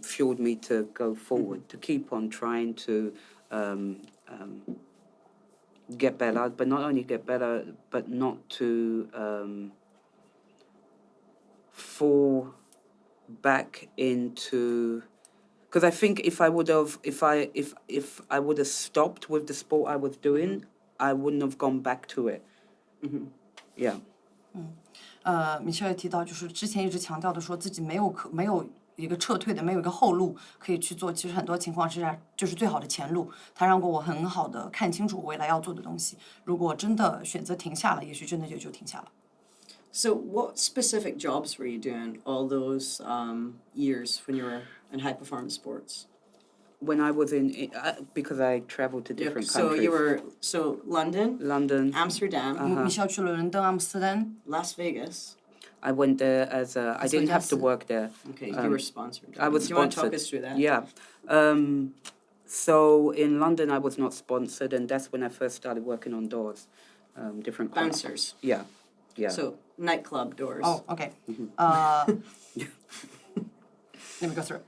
Speaker 3: fueled me to go forward, to keep on trying to get better, but not only get better, but not to fall back into. Because I think if I would have stopped with the sport I was doing, I wouldn't have gone back to it. Yeah.
Speaker 2: Michele 也提到，就是之前一直强调的说自己没有一个撤退的，没有一个后路可以去做。其实很多情况之下就是最好的前路。他让过我很好的看清楚我未来要做的东西。如果真的选择停下了，也许真的就停下了。
Speaker 1: So what specific jobs were you doing all those years when you were in high performance sports?
Speaker 3: When I was because I traveled to different countries.
Speaker 1: So you were London, Amsterdam,
Speaker 2: Michele 去了伦敦、阿姆斯特丹、
Speaker 1: Las Vegas.
Speaker 3: I went there as I didn't have to work there.
Speaker 1: Okay, you were sponsored.
Speaker 3: I was
Speaker 1: Do you want to
Speaker 3: sponsored.
Speaker 1: talk us through that?
Speaker 3: Yeah. So in London, I was not sponsored, and that's when I first started working on doors, different clubs.
Speaker 1: Bouncers.
Speaker 3: Yeah.
Speaker 1: So nightclub doors.
Speaker 2: Oh, OK. Let me go through.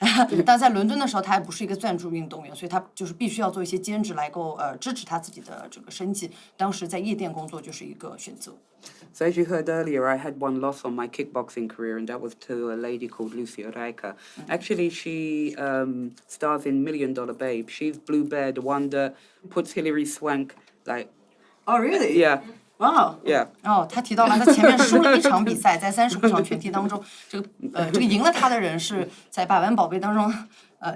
Speaker 2: 但在伦敦的时候，他还不是一个赞助运动员，所以他就是必须要做一些兼职来够支持他自己的这个生计。当时在夜店工作就是一个选择。
Speaker 3: So as you heard earlier, I had one loss on my kickboxing career, and that was to a lady called Lucy Oreika. Actually, she stars in $1 Million Babe. She's Blue Bear, the one that puts Hilary Swank like.
Speaker 1: Oh, really?
Speaker 3: Yeah.
Speaker 1: Wow.
Speaker 3: Yeah.
Speaker 2: 他提到了他前面输了一场比赛，在35场拳击当中，这个赢了他的人是在百万宝贝当中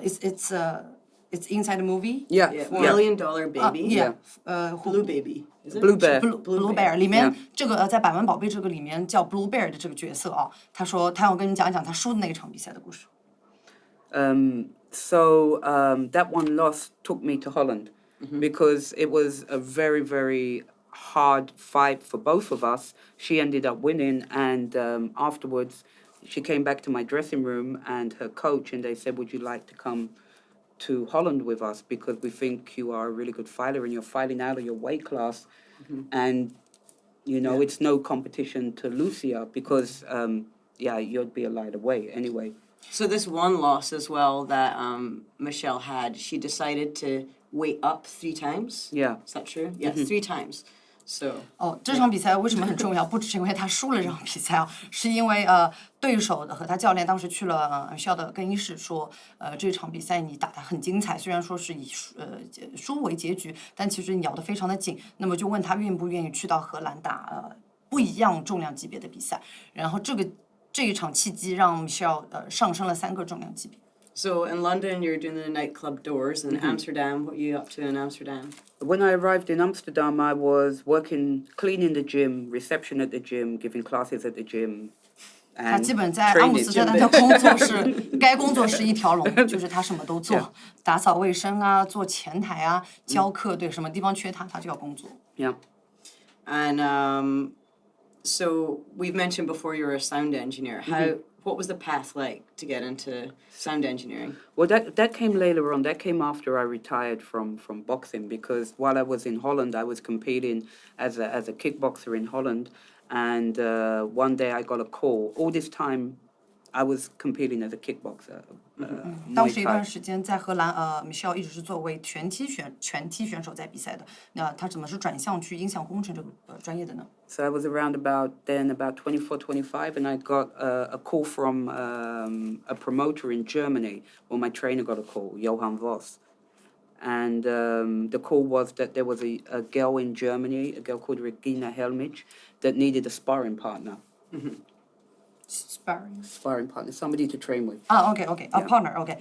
Speaker 2: ，it's It's inside the movie.
Speaker 3: Yeah,
Speaker 1: Yeah,
Speaker 3: yeah.
Speaker 1: $1 million baby.
Speaker 2: Yeah.
Speaker 1: Blue baby. Is it?
Speaker 3: Blue bear.
Speaker 2: Blue Bear 里面这个在百万宝贝这个里面叫 Blue Bear 的这个角色啊，他说他要跟你讲一讲他输的那一场比赛的故事。
Speaker 3: So that one loss took me to Holland because it was a very, very hard fight for both of us. She ended up winning, and afterwards, she came back to my dressing room and her coach, and they said, "Would you like to come to Holland with us? Because we think you are a really good fighter and you're fighting out of your weight class, and you know it's no competition to Lucia because you'd be a lighter weight anyway."
Speaker 1: So this one loss as well that Michele had, she decided to weight up 3 times.
Speaker 3: Yeah.
Speaker 1: Is that true? Yeah, 3 times. So.
Speaker 2: 这场比赛为什么很重要？不只是因为他输了这场比赛啊，是因为对手和他教练当时去了Michele的更衣室说，这场比赛你打得很精彩，虽然说是以输为结局，但其实你咬得非常的紧。那么就问他愿不愿意去到荷兰打不一样重量级别的比赛，然后这一场契机让Michele上升了3个重量级别。
Speaker 1: So in London, you're doing the nightclub doors. In Amsterdam, what are you up to in Amsterdam?
Speaker 3: When I arrived in Amsterdam, I was working, cleaning the gym, reception at the gym, giving classes at the gym.
Speaker 2: 他基本在阿姆斯特丹的工作是该工作是一条龙，就是他什么都做，打扫卫生啊，做前台啊，教课，对，什么地方缺他就要工作。
Speaker 3: Yeah.
Speaker 1: And so we've mentioned before you're a sound engineer. What was the path like to get into sound engineering?
Speaker 3: Well, that came later on. That came after I retired from boxing because while I was in Holland, I was competing as a kickboxer in Holland, and one day I got a call. All this time, I was competing as a kickboxer.
Speaker 2: 当时一段时间在荷兰，Michele 一直是作为拳击选手在比赛的。那他怎么是转向去音响工程这个专业的呢？
Speaker 3: So I was around about 24, 25, and I got a call from a promoter in Germany. Well, my trainer got a call, Johann Voss. And the call was that there was a girl in Germany, a girl called Regina Helmich, that needed a sparring partner. Sparring partner, somebody to train with.
Speaker 2: partner，OK，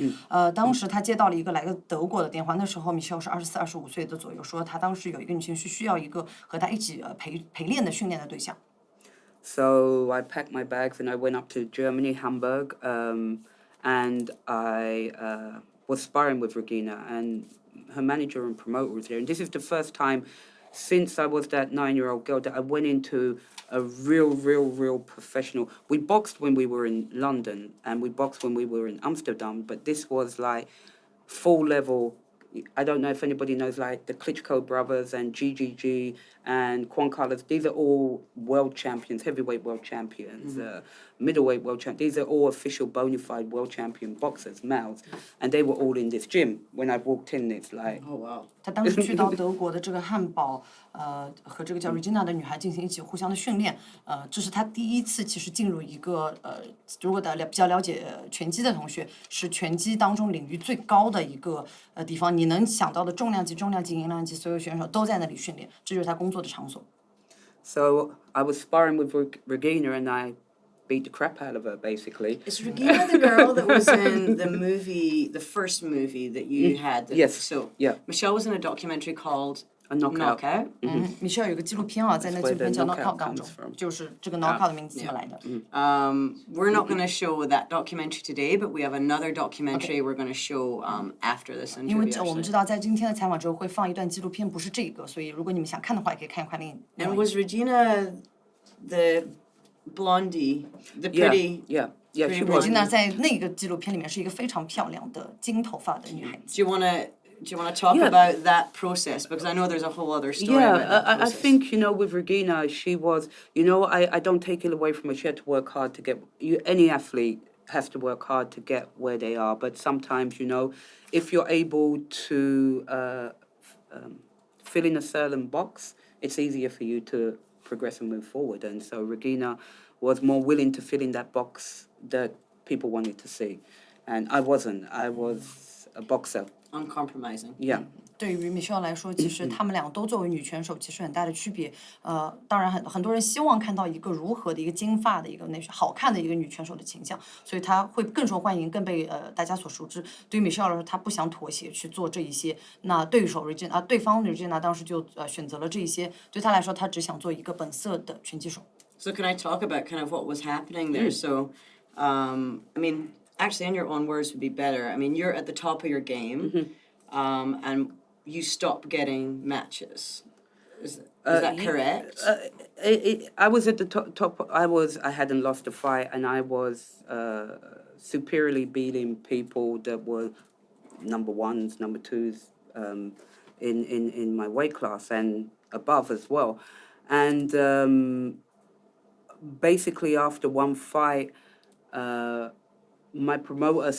Speaker 2: 当时他接到了一个来自德国的电话，那时候Michele是24、25岁的左右，说他当时有一个女性是需要一个和他一起陪练的训练的对象。
Speaker 3: So I packed my bags and I went up to Germany, Hamburg, and I was sparring with Regina, and her manager and promoter was there. And this is the first time since I was that 9-year-old girl that I went into a real professional. We boxed when we were in London and we boxed when we were in Amsterdam, but this was like full level. I don't know if anybody knows like the Klitschko brothers and GGG and Juan Carlos. These are all world champions, heavyweight world champions, middleweight world champions. These are all official bona fide world champion boxers, males. And they were all in this gym. When I walked in, it's like...
Speaker 1: Oh, wow.
Speaker 2: 他当时去到德国的这个汉堡，和这个叫 Regina 的女孩进行一起互相的训练，这是他第一次其实进入一个如果比较了解拳击的同学，是拳击当中领域最高的一个地方，你能想到的重量级、银量级所有选手都在那里训练，这就是他工作的场所。
Speaker 3: So I was sparring with Regina and I beat the crap out of her, basically.
Speaker 1: Is Regina the girl that was in the movie, the first movie that you had?
Speaker 3: Yes.
Speaker 1: So
Speaker 3: yeah.
Speaker 1: Michele was in a documentary called
Speaker 3: A Knockout.
Speaker 2: Michele 有一个纪录片啊，在那纪录片叫 Knockout 当中，就是这个 Knockout 的名字怎么来的
Speaker 1: ？We're not going to show that documentary today, but we have another documentary we're going to show after this interview.
Speaker 2: 因为我们知道在今天的采访之后会放一段纪录片，不是这个，所以如果你们想看的话，也可以看一看另一。
Speaker 1: And was Regina the blondie, the pretty?
Speaker 3: Yeah. She
Speaker 1: was.
Speaker 2: Regina 在那个纪录片里面是一个非常漂亮的金头发的女孩子。
Speaker 1: Do you want to talk about that process? Because I know there's a whole other story about that process.
Speaker 3: I think, with Regina, she was, I don't take it away from her. She had to work hard to get, any athlete has to work hard to get where they are. But sometimes, if you're able to fill in a certain box, it's easier for you to progress and move forward. And so Regina was more willing to fill in that box that people wanted to see. And I wasn't. I was a boxer.
Speaker 1: Uncompromising.
Speaker 3: Yeah.
Speaker 2: 对于Michelle 来说，其实他们俩都作为女拳手，其实很大的区别。当然很多人希望看到一个如何的一个金发的一个好看的一个女拳手的形象，所以她会更受欢迎，更被大家所熟知。对于Michelle来说，她不想妥协去做这一些。那对方 Regina 当时就选择了这一些。对她来说，她只想做一个本色的拳击手。
Speaker 1: So can I talk about kind of what was happening there? So, I mean, actually, in your own words would be better. I mean, you're at the top of your game, and you stop getting matches. Is that correct?
Speaker 3: I was at the top. I hadn't lost a fight, and I was superiorly beating people that were number ones, number twos, in my weight class and above as well. And basically, after one fight, my promoter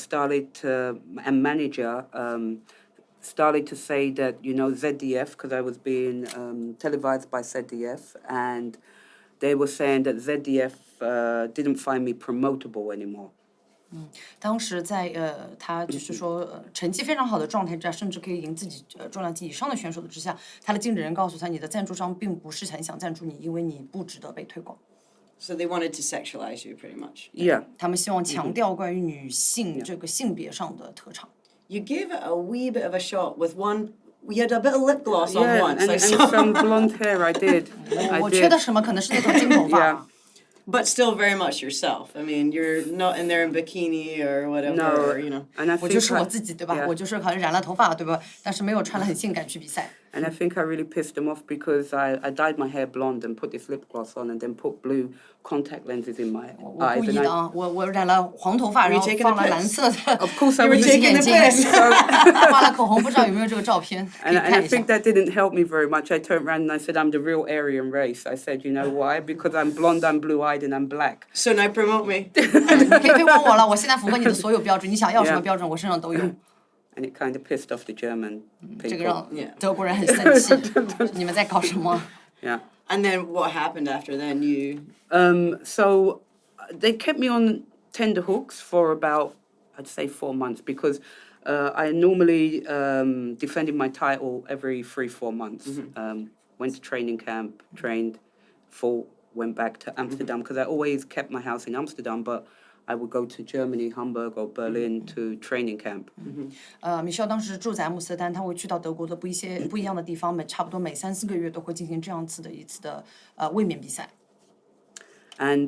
Speaker 3: and manager started to say that, ZDF, because I was being televised by ZDF, and they were saying that ZDF didn't find me promotable anymore.
Speaker 2: 当时在他就是说成绩非常好的状态之下，甚至可以赢自己重量级以上的选手的之下，他的经纪人告诉他，你的赞助商并不是很想赞助你，因为你不值得被推广。
Speaker 1: So they wanted to sexualize you, pretty much.
Speaker 3: Yeah.
Speaker 2: 他们希望强调关于女性这个性别上的特长。
Speaker 1: You gave it a wee bit of a shot with one. You had a bit of lip gloss on
Speaker 3: Yeah,
Speaker 1: once.
Speaker 3: and some blonde hair. I did.
Speaker 2: 我缺的什么？可能是那头金头发。
Speaker 1: But still very much yourself. I mean, you're not in there in bikini or whatever.
Speaker 3: No,
Speaker 1: or, you know.
Speaker 3: And I
Speaker 2: 我
Speaker 3: think
Speaker 2: 就是我自己，对吧？
Speaker 3: yeah.
Speaker 2: 我就是好像染了头发，对吧？但是没有穿得很性感去比赛。
Speaker 3: And I think I really pissed them off because I dyed my hair blonde and put this lip gloss on and then put blue contact lenses in my
Speaker 2: 我
Speaker 3: eyes.
Speaker 2: 故意
Speaker 3: And
Speaker 2: 的啊，我染了黄头发，然后放了蓝色的
Speaker 3: Of course I
Speaker 1: ，You were
Speaker 3: was
Speaker 1: taking the
Speaker 2: 眼镜，
Speaker 1: piss.
Speaker 2: 画了口红，不知道有没有这个照片，可以
Speaker 3: And
Speaker 2: 看
Speaker 3: I
Speaker 2: 一下
Speaker 3: think。that didn't help me very much. I turned around and I said, I'm the real Aryan race. I said, you know why? Because I'm blonde, I'm blue-eyed, and I'm black.
Speaker 1: So now promote me.
Speaker 2: 你可以推广我了，我现在符合你的所有标准，你想要什么标准，我身上都有。
Speaker 3: And it kind of pissed off the German
Speaker 2: 这个
Speaker 3: people.
Speaker 2: 让
Speaker 1: Yeah.
Speaker 2: 德国人很生气，你们在搞什么？
Speaker 3: Yeah.
Speaker 1: And then what happened after then? You.
Speaker 3: So they kept me on tender hooks for about, I'd say, 4 months because I normally defended my title every 3-4 months. Went to training camp, trained, fought, went back to Amsterdam because I always kept my house in Amsterdam, but I would go to Germany, Hamburg or Berlin to training camp.
Speaker 2: Michelle 当时住在阿姆斯特丹，他会去到德国的不一样的地方，差不多每3-4个月都会进行这样一次的卫冕比赛。
Speaker 3: And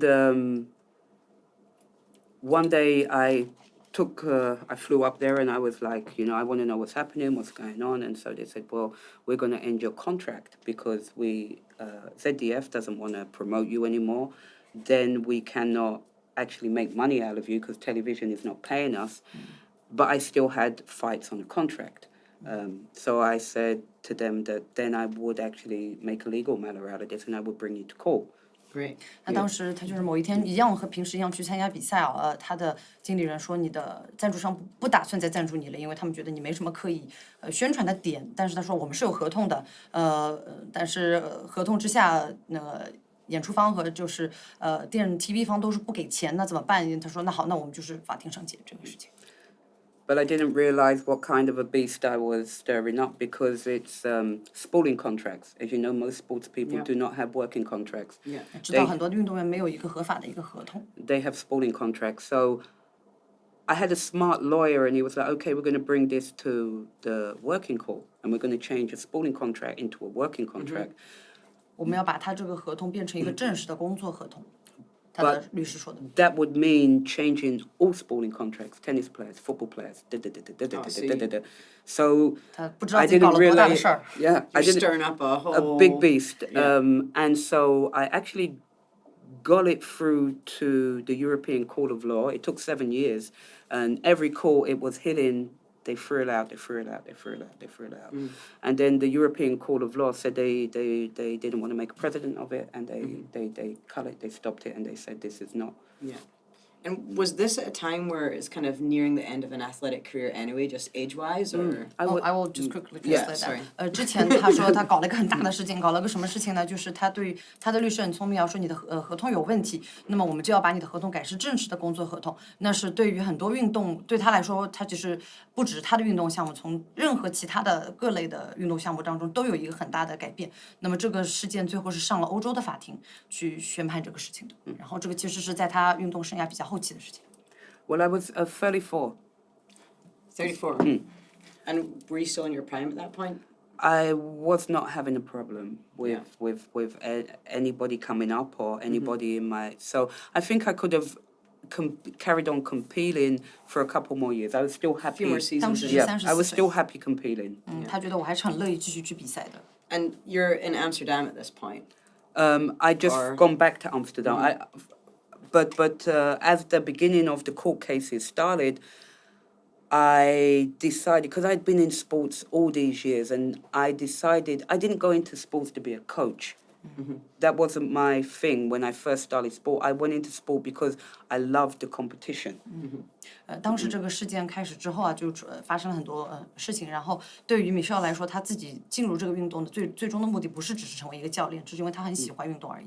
Speaker 3: one day I flew up there and I was like, I want to know what's happening, what's going on. And so they said, well, we're going to end your contract because ZDF doesn't want to promote you anymore. Then we cannot actually make money out of you because television is not paying us. But I still had fights on the contract. So I said to them that then I would actually make a legal matter out of this and I would bring you to court.
Speaker 1: Great.
Speaker 2: 那当时他就是某一天一样和平时一样去参加比赛啊，他的经理人说你的赞助商不打算再赞助你了，因为他们觉得你没什么可以宣传的点。但是他说我们是有合同的，但是合同之下演出方和就是TV 方都是不给钱，那怎么办？他说那好，那我们就是法庭上解这个事情。
Speaker 3: But I didn't realize what kind of a beast I was stirring up because it's sporting contracts. As you know, most sports people do not have working contracts.
Speaker 2: 知道很多的运动员没有一个合法的一个合同。
Speaker 3: They have sporting contracts. So I had a smart lawyer and he was like, okay, we're going to bring this to the working court and we're going to change a sporting contract into a working contract.
Speaker 2: 我们要把他这个合同变成一个正式的工作合同。他的律师说的。
Speaker 3: That would mean changing all sporting contracts, tennis players, football players. So I didn't realize. Yeah, I didn't.
Speaker 1: Stirring up a
Speaker 3: big beast. And so I actually got it through to the European Court of Law. It took 7 years, and every court it was hitting. They threw it out. And then the European Court of Law said they didn't want to make a president of it, and they cut it. They stopped it, and they said this is not.
Speaker 1: Yeah. And was this at a time where it's kind of nearing the end of an athletic career anyway, just age-wise, or?
Speaker 2: I will just quickly
Speaker 1: Yeah,
Speaker 2: translate
Speaker 1: sorry.
Speaker 2: that. 之前他说他搞了一个很大的事情，搞了个什么事情呢？就是他对他的律师很聪明，要说你的合同有问题，那么我们就要把你的合同改成正式的工作合同。那是对于很多运动，对他来说，他只是不只是他的运动项目，从任何其他的各类的运动项目当中都有一个很大的改变。那么这个事件最后是上了欧洲的法庭去宣判这个事情的。然后这个其实是在他运动生涯比较后期的事情。
Speaker 3: Well, I was 34.
Speaker 1: 34. And were you still in your prime at that point?
Speaker 3: I was not having a problem with anybody coming up or anybody in my. So I think I could have carried on competing for a couple more years. I was still happy.
Speaker 1: A few more seasons.
Speaker 2: 当时是
Speaker 3: Yeah,
Speaker 2: 34
Speaker 3: I was
Speaker 2: 岁
Speaker 3: still happy competing.
Speaker 2: 他觉得我还是很乐意继续去比赛的。
Speaker 1: And you're in Amsterdam at this point.
Speaker 3: I just
Speaker 1: Or-
Speaker 3: gone back to Amsterdam. But as the beginning of the court cases started, I decided, because I'd been in sports all these years, and I decided I didn't go into sports to be a coach. That wasn't my thing when I first started sport. I went into sport because I loved the competition.
Speaker 2: 当时这个事件开始之后啊，就发生了很多事情。然后对于Michele来说，他自己进入这个运动的最终的目的不是只是成为一个教练，只是因为他很喜欢运动而已。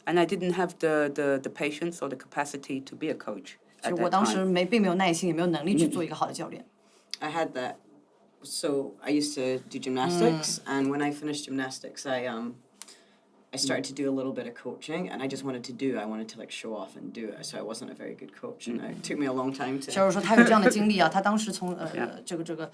Speaker 3: And I didn't have the patience or the capacity to be a coach
Speaker 2: 其
Speaker 3: at
Speaker 2: 实我
Speaker 3: that
Speaker 2: 当时
Speaker 3: time.
Speaker 2: 并没有耐心，也没有能力去做一个好的教练。
Speaker 1: I had that. So I used to do gymnastics, and when I finished gymnastics, I started to do a little bit of coaching, and I just wanted to do. I wanted to like show off and do it. So I wasn't a very good coach, and it took me a long time to.
Speaker 2: 小柔说他有这样的经历啊，他当时从这个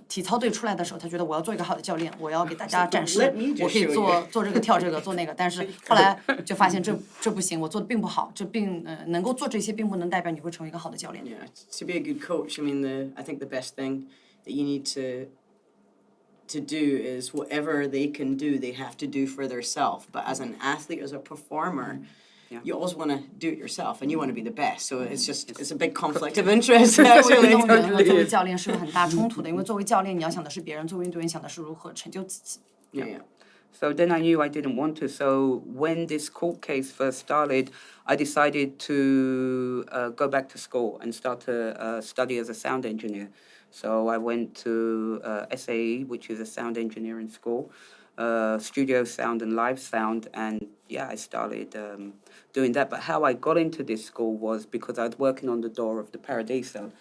Speaker 2: 体操队出来的时候，他觉得我要做一个好的教练，我要给大家展示
Speaker 1: Let me just
Speaker 2: 我可以
Speaker 1: show
Speaker 2: 做这个跳这个做那个，但是后来就发现这不行，我做的并不好，这并能够做这些并不能代表你会成为一个好的教练。
Speaker 1: Yeah, to be a good coach, I mean, I think the best thing that you need to do is whatever they can do, they have to do for themselves. But as an athlete, as a performer, you always want to do it yourself, and you want to be the best. So it's a big conflict of interest.
Speaker 2: 作为
Speaker 1: Actually,
Speaker 2: 运动员和作为教练是有很大冲突的，因为作为教练你要想的是别人，作为运动员想的是如何成就自己。
Speaker 1: yeah.
Speaker 3: So then I knew I didn't want to. So when this court case first started, I decided to go back to school and start to study as a sound engineer. So I went to SAE, which is a sound engineering school, studio sound and live sound, and I started doing that. But how I got into this school was because I was working on the door of the Paradiso,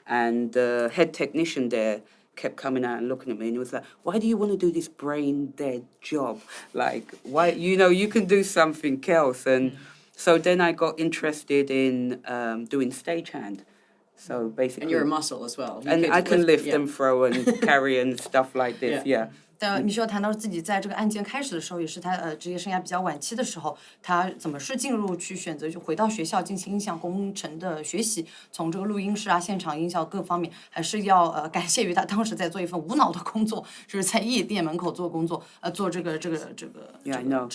Speaker 3: and the head technician there kept coming out and looking at me, and he was like, "Why do you want to do this brain dead job? Like, why? You can do something else." And so then I got interested in doing stagehand. So basically,
Speaker 1: And you're a muscle as well. You
Speaker 3: and
Speaker 1: could
Speaker 3: I can lift
Speaker 1: yeah.
Speaker 3: and throw and carry and stuff like this. Yeah.
Speaker 2: Michele谈到自己在这个案件开始的时候，也是他职业生涯比较晚期的时候，他怎么是进入去选择就回到学校进行音响工程的学习，从这个录音室啊、现场音效各方面，还是要感谢于他当时在做一份无脑的工作，就是在夜店门口做工作，做这个职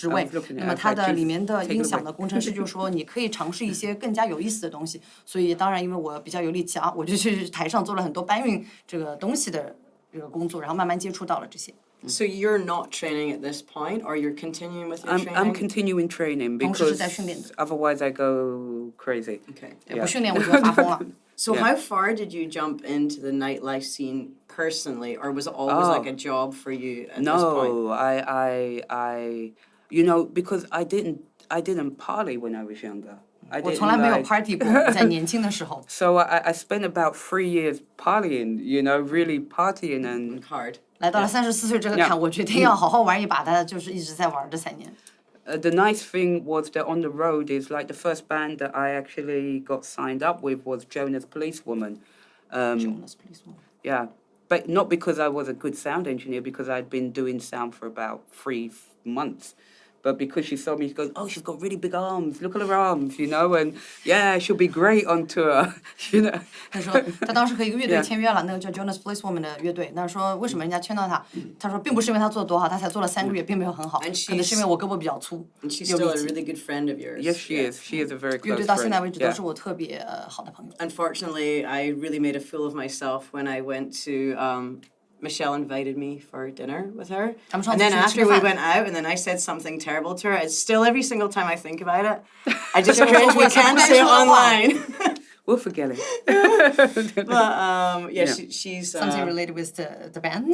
Speaker 2: 位。那么他的里面的音响的工程师就说，你可以尝试一些更加有意思的东西。所以当然，因为我比较有力气啊，我就去台上做了很多搬运这个东西的这个工作，然后慢慢接触到了这些。
Speaker 1: So you're not training at this point, or you're continuing with your training?
Speaker 3: I'm continuing training because otherwise I go crazy.
Speaker 1: Okay.
Speaker 2: 不训练我就要发疯了。
Speaker 1: So how far did you jump into the nightlife scene personally, or was it always like a job for you at this point?
Speaker 3: No, I because I didn't party when I was younger.
Speaker 2: 我从来没有 party 过，在年轻的时候。
Speaker 3: So I spent about 3 years partying, really partying and
Speaker 1: Hard.
Speaker 2: 来到了34岁这个坎，我决定要好好玩一把，的就是一直在玩这3年。
Speaker 3: The nice thing was that on the road is like the first band that I actually got signed up with was Jonah's Policewoman.
Speaker 2: Jonas Policewoman.
Speaker 3: Yeah, but not because I was a good sound engineer, because I'd been doing sound for about 3 months. But because she saw me, she goes, "Oh, she's got really big arms. Look at her arms, and she'll be great on tour."
Speaker 2: 他说他当时和一个乐队签约了，那个叫 Jonas Policewoman 的乐队。那说为什么人家签到他？他说并不是因为他做的多好，他才做了3个月，并没有很好，可能是因为我胳膊比较粗。
Speaker 1: And she's still a really good friend of yours.
Speaker 3: Yes, she is. She is a very close friend.
Speaker 2: 乐队到现在为止都是我特别好的朋友。
Speaker 1: Unfortunately, I really made a fool of myself when I went to Michelle invited me for dinner with her.
Speaker 2: 他们上
Speaker 1: And
Speaker 2: 次
Speaker 1: then
Speaker 2: 去吃
Speaker 1: after
Speaker 2: 个
Speaker 1: we
Speaker 2: 饭
Speaker 1: went out, and then I said something terrible to her. It's still every single time I think about it, I just cringe. We can't say it online.
Speaker 3: We'll forget it.
Speaker 1: But yeah, she's
Speaker 2: something related with the band.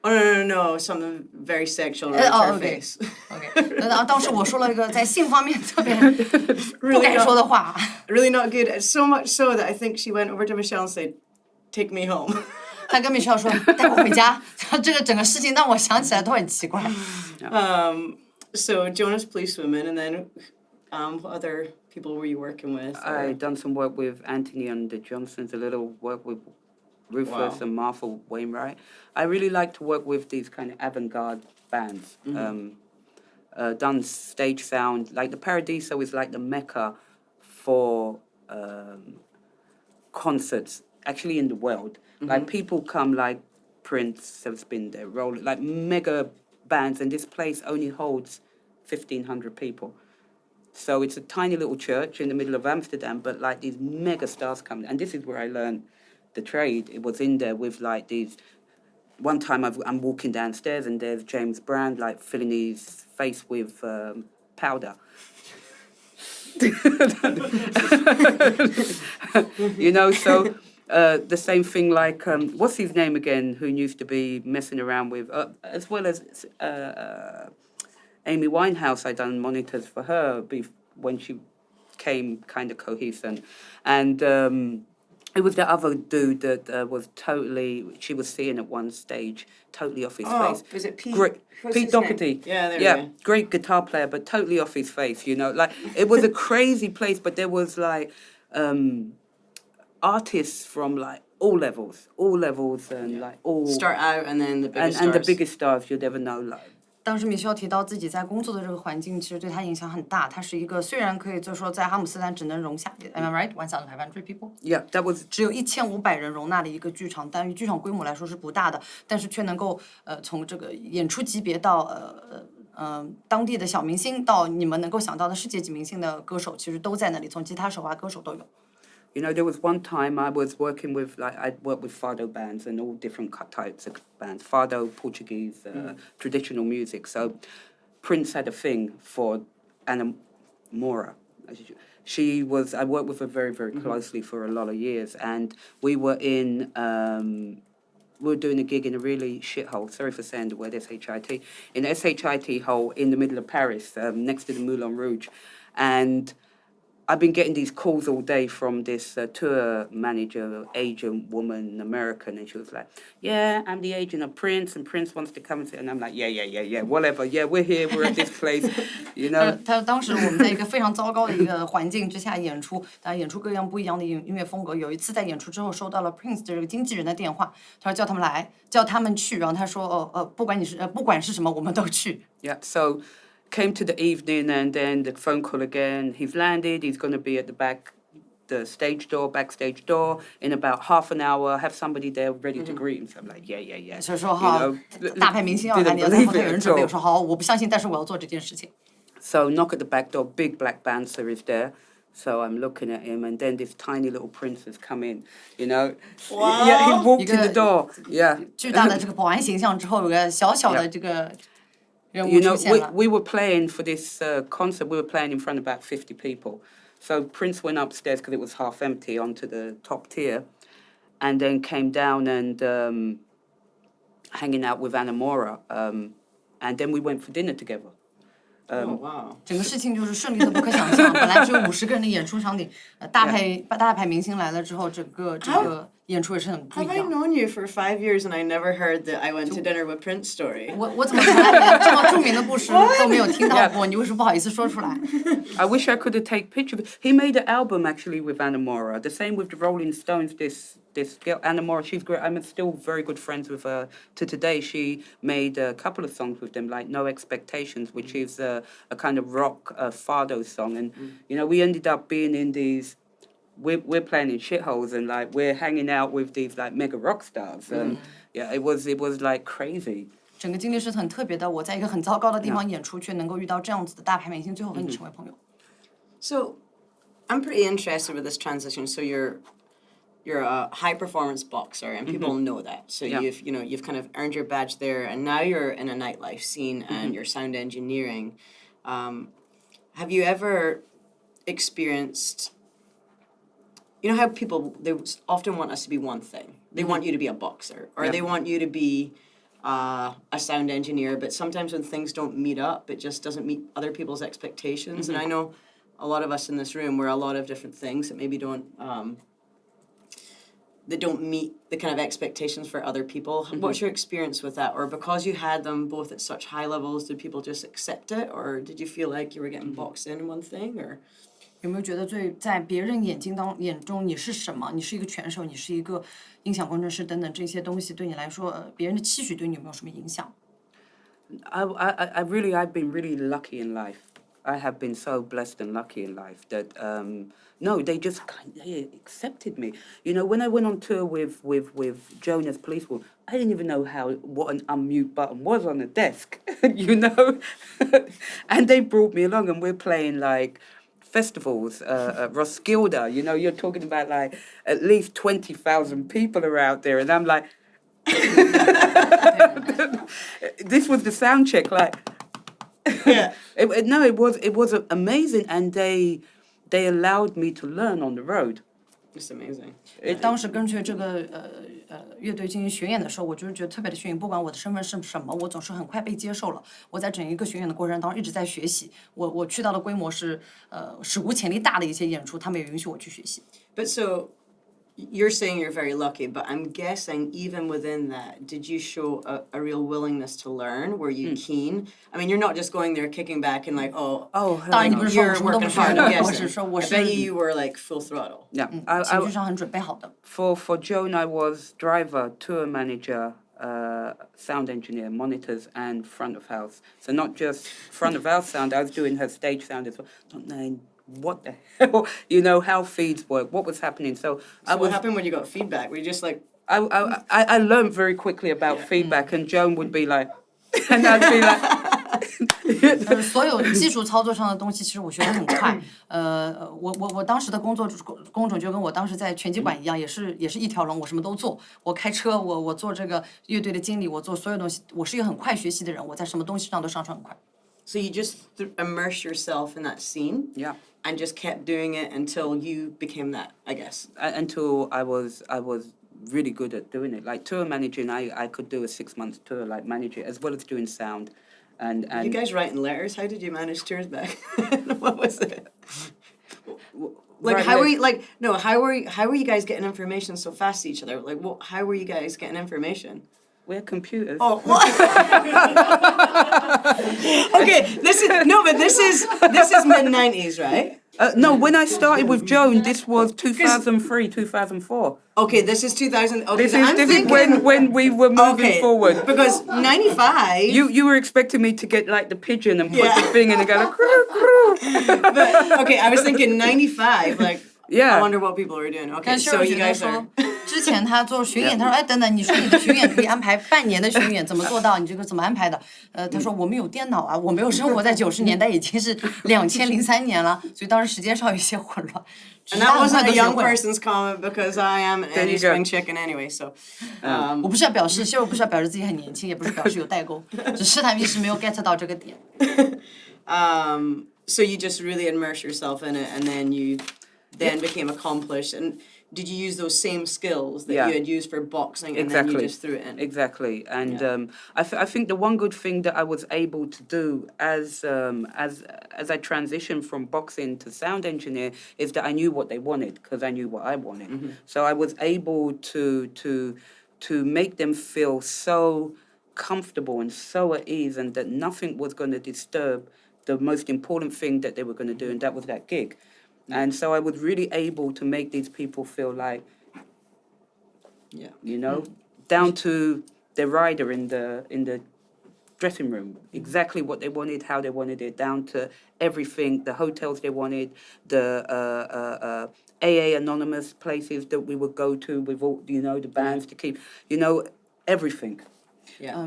Speaker 1: Oh no, something very sexual to
Speaker 2: Oh,
Speaker 1: her
Speaker 2: okay.
Speaker 1: face.
Speaker 2: OK， 然后当时我说了一个在性方面特别不该说的话。
Speaker 1: Really not good. So much so that I think she went over to Michelle and said, "Take me home."
Speaker 2: 他跟 Michelle 说带我回家，这个整个事情让我想起来都很奇怪。
Speaker 1: So Jonas policewoman, and then what other people were you working with?
Speaker 3: I've done some work with Anthony and the Johnsons, a little work with Rufus and Martha Wainwright. I really like to work with these kind of avant-garde bands. Done stage sound, like the Paradiso is like the mecca for concerts, actually in the world. Like people come like Prince has been there, rolling like mega bands, and this place only holds 1,500 people. So it's a tiny little church in the middle of Amsterdam, but like these mega stars come. And this is where I learned the trade. It was in there with like these. One time I'm walking downstairs and there's James Brand like filling his face with powder. You know, so the same thing like what's his name again? Who used to be messing around with as well as Amy Winehouse. I done monitors for her when she came kind of cohesive, and it was the other dude that was totally. She was seeing at one stage, totally off his face.
Speaker 1: Is it Pete?
Speaker 3: Pete Doherty.
Speaker 1: Yeah, there we go.
Speaker 3: Great guitar player, but totally off his face. You know, like it was a crazy place, but there was like artists from like all levels, and like all
Speaker 1: Start out and then the biggest
Speaker 3: and the
Speaker 1: stars.
Speaker 3: biggest stars you'd ever know, like.
Speaker 2: 当时米歇尔提到自己在工作的这个环境，其实对他影响很大。他是一个虽然可以就说在哈姆斯特丹只能容下 ，Am I right? 1,500 people.
Speaker 3: Yeah, that was
Speaker 2: 只有1500人容纳的一个剧场，但于剧场规模来说是不大的，但是却能够从这个演出级别到当地的小明星到你们能够想到的世界级明星的歌手，其实都在那里，从吉他手啊歌手都有。
Speaker 3: You know, there was one time I was working with, like, I'd worked with Fado bands and all different types of bands. Fado, Portuguese, traditional music. So Prince had a thing for Anamora. I worked with her very, very closely for a lot of years. And we were we were doing a gig in a really shithole, sorry for saying the word SHIT, in a SHIT hole in the middle of Paris, next to the Moulin Rouge. And I've been getting these calls all day from this tour manager, agent woman, American, and she was like, "Yeah, I'm the agent of Prince, and Prince wants to come and see." And I'm like, "Yeah, whatever. Yeah, we're here. We're at this place, you know."
Speaker 2: 他当时我们在一个非常糟糕的一个环境之下演出，演出各样不一样的音乐风格。有一次在演出之后收到了 Prince 的这个经纪人的电话，他说叫他们来，叫他们去，然后他说不管是什么，我们都去。
Speaker 3: Yeah, so. Came to the evening and then the phone call again. He's landed. He's going to be at the backstage door in about half an hour. Have somebody there ready to greet him. So I'm like, yeah.
Speaker 2: 所以说好，大牌明星要来，你要在后头有人准备。我说好，我不相信，但是我要做这件事情。
Speaker 3: So knock at the back door. Big black bouncer is there. So I'm looking at him, and then this tiny little prince has come in. You know, yeah, he walked in the door. Yeah.
Speaker 2: 巨大的这个保安形象之后，有个小小的这个。
Speaker 3: You know, we were playing for this concert. We were playing in front of about 50 people. So Prince went upstairs because it was half empty onto the top tier, and then came down and hanging out with Anamora. And then we went for dinner together.
Speaker 1: Wow.
Speaker 2: 整个事情就是顺利的不可想象。本来只有50个人的演出场景，大牌明星来了之后，整个演出也是很不一
Speaker 1: Have I
Speaker 2: 样。
Speaker 1: known you for 5 years and I never heard the I went to dinner with Prince story?
Speaker 2: 我怎么从来连这么著名的故事都没有听到过？你为什么不好意思说出来？
Speaker 3: I wish I could have taken pictures. He made an album actually with Anamora. The same with the Rolling Stones. This girl Anamora, she's great. I'm still very good friends with her to today. She made a couple of songs with them, like No Expectations, which is a kind of rock fado song. And you know, we ended up being in these. We're playing in shitholes and like we're hanging out with these like mega rock stars. And yeah, it was like crazy.
Speaker 2: 整个经历是很特别的。我在一个很糟糕的地方演出，却能够遇到这样子的大牌明星，最后和你成为朋友。
Speaker 1: So, I'm pretty interested with this transition. So you're you're a high performance boxer and people know that. So you've kind of earned your badge there, and now you're in a nightlife scene and you're sound engineering. Have you ever experienced, you know how people, they often want us to be one thing. They want you to be a boxer, or they want you to be a sound engineer, but sometimes when things don't meet up, it just doesn't meet other people's expectations. And I know a lot of us in this room, we're a lot of different things that maybe don't meet the kind of expectations for other people. What's your experience with that? Or because you had them both at such high levels, did people just accept it? Or did you feel like you were getting boxed in one thing? Or
Speaker 2: 有没有觉得在别人眼中你是什么？你是一个拳手，你是一个音响工程师等等这些东西对你来说，别人的期许对你有没有什么影响？
Speaker 3: I've been really lucky in life. I have been so blessed and lucky in life that no, they accepted me. You know, when I went on tour with Jonas Police Woman, I didn't even know what an unmute button was on the desk, you know, and they brought me along, and we're playing like festivals, Roskilde. You know, you're talking about like at least 20,000 people are out there, and I'm like. This was the sound check, like.
Speaker 1: yeah.
Speaker 3: It was amazing, and they allowed me to learn on the road.
Speaker 1: It's amazing.
Speaker 2: 当时跟随这个乐队进行巡演的时候，我就是觉得特别的幸运，不管我的身份是什么，我总是很快被接受了。我在整一个巡演的过程当中一直在学习，我去到的规模是史无前例大的一些演出，他们也允许我去学习。
Speaker 1: But so, you're saying you're very lucky, but I'm guessing even within that, did you show a real willingness to learn? Were you keen? I mean, you're not just going there kicking back and like, oh,
Speaker 2: 当然你不是说我
Speaker 1: you're
Speaker 2: 什么都不
Speaker 1: working
Speaker 2: 学
Speaker 1: hard,
Speaker 2: 的，
Speaker 1: I'm
Speaker 2: 我是
Speaker 1: guessing.
Speaker 2: 说我
Speaker 1: I
Speaker 2: 是
Speaker 1: bet you were like full throttle.
Speaker 3: Yeah,
Speaker 2: 情绪上很准备好的。
Speaker 3: for Joan, I was driver, tour manager, sound engineer, monitors, and front of house. So not just front of house sound. I was doing her stage sound as well. Not knowing what the hell, you know, how feeds work, what was happening. So
Speaker 1: What happened when you got feedback? Were you just like,
Speaker 3: I learned very quickly about feedback, and Joan would be like, and I'd be like.
Speaker 2: 所有技术操作上的东西，其实我学得很快。我当时的工种就跟我当时在拳击馆一样，也是一条龙，我什么都做。我开车，我做这个乐队的经理，我做所有东西，我是一个很快学习的人，我在什么东西上都上手很快。
Speaker 1: so you just immerse yourself in that scene?
Speaker 3: Yeah.
Speaker 1: And just kept doing it until you became that, I guess.
Speaker 3: Until I was really good at doing it. Like tour managing, I could do a 6-month tour, like manage it, as well as doing sound. And
Speaker 1: You guys writing letters? How did you manage tours back? What was it? Like how were you how were you guys getting information so fast to each other? Like how were you guys getting information?
Speaker 3: We're computers.
Speaker 1: Oh, what? Okay, this is mid-90s, right?
Speaker 3: No, when I started with Joan, this was 2003, 2004.
Speaker 1: Okay, this is 2000. Okay,
Speaker 3: This
Speaker 1: so
Speaker 3: is
Speaker 1: I'm
Speaker 3: this
Speaker 1: thinking,
Speaker 3: is when we were moving forward.
Speaker 1: Because 95.
Speaker 3: You were expecting me to get like the pigeon and put
Speaker 1: Yeah.
Speaker 3: the thing in and go like, croo, croo.
Speaker 1: But, okay, I was thinking 95. Like,
Speaker 3: Yeah.
Speaker 1: I wonder what people were doing. Okay,
Speaker 2: 但是
Speaker 1: so
Speaker 2: 我
Speaker 1: you
Speaker 2: 觉得
Speaker 1: guys
Speaker 2: 说
Speaker 1: are.
Speaker 2: 之前他做巡演，他说哎等等，你说你的巡演可以安排半年的巡演，怎么做到？你这个怎么安排的？他说我们有电脑啊，我没有生活在90年代，已经是2003年了，所以当时时间上有一些混乱。
Speaker 1: And that wasn't a young
Speaker 2: 会。
Speaker 1: person's comment because I am an
Speaker 3: There you
Speaker 1: any
Speaker 3: go.
Speaker 1: spring chicken anyway. So,
Speaker 2: 我不是要表示，秀儿不是要表示自己很年轻，也不是表示有代沟，只是他们一时没有 get 到这个点。
Speaker 1: so you just really immerse yourself in it, and then you then became accomplished. And did you use those same skills that
Speaker 3: Yeah.
Speaker 1: you had used for boxing, and
Speaker 3: Exactly.
Speaker 1: then you just threw it in?
Speaker 3: Exactly, and
Speaker 1: Yeah.
Speaker 3: I think the one good thing that I was able to do as I transitioned from boxing to sound engineer is that I knew what they wanted because I knew what I wanted. So I was able to make them feel so comfortable and so at ease, and that nothing was going to disturb the most important thing that they were going to do, and that was that gig. And so I was really able to make these people feel like,
Speaker 1: Yeah.
Speaker 3: you know, down to the rider in the dressing room, exactly what they wanted, how they wanted it, down to everything, the hotels they wanted, the AA anonymous places that we would go to with all, you know, the bands to keep, you know, everything.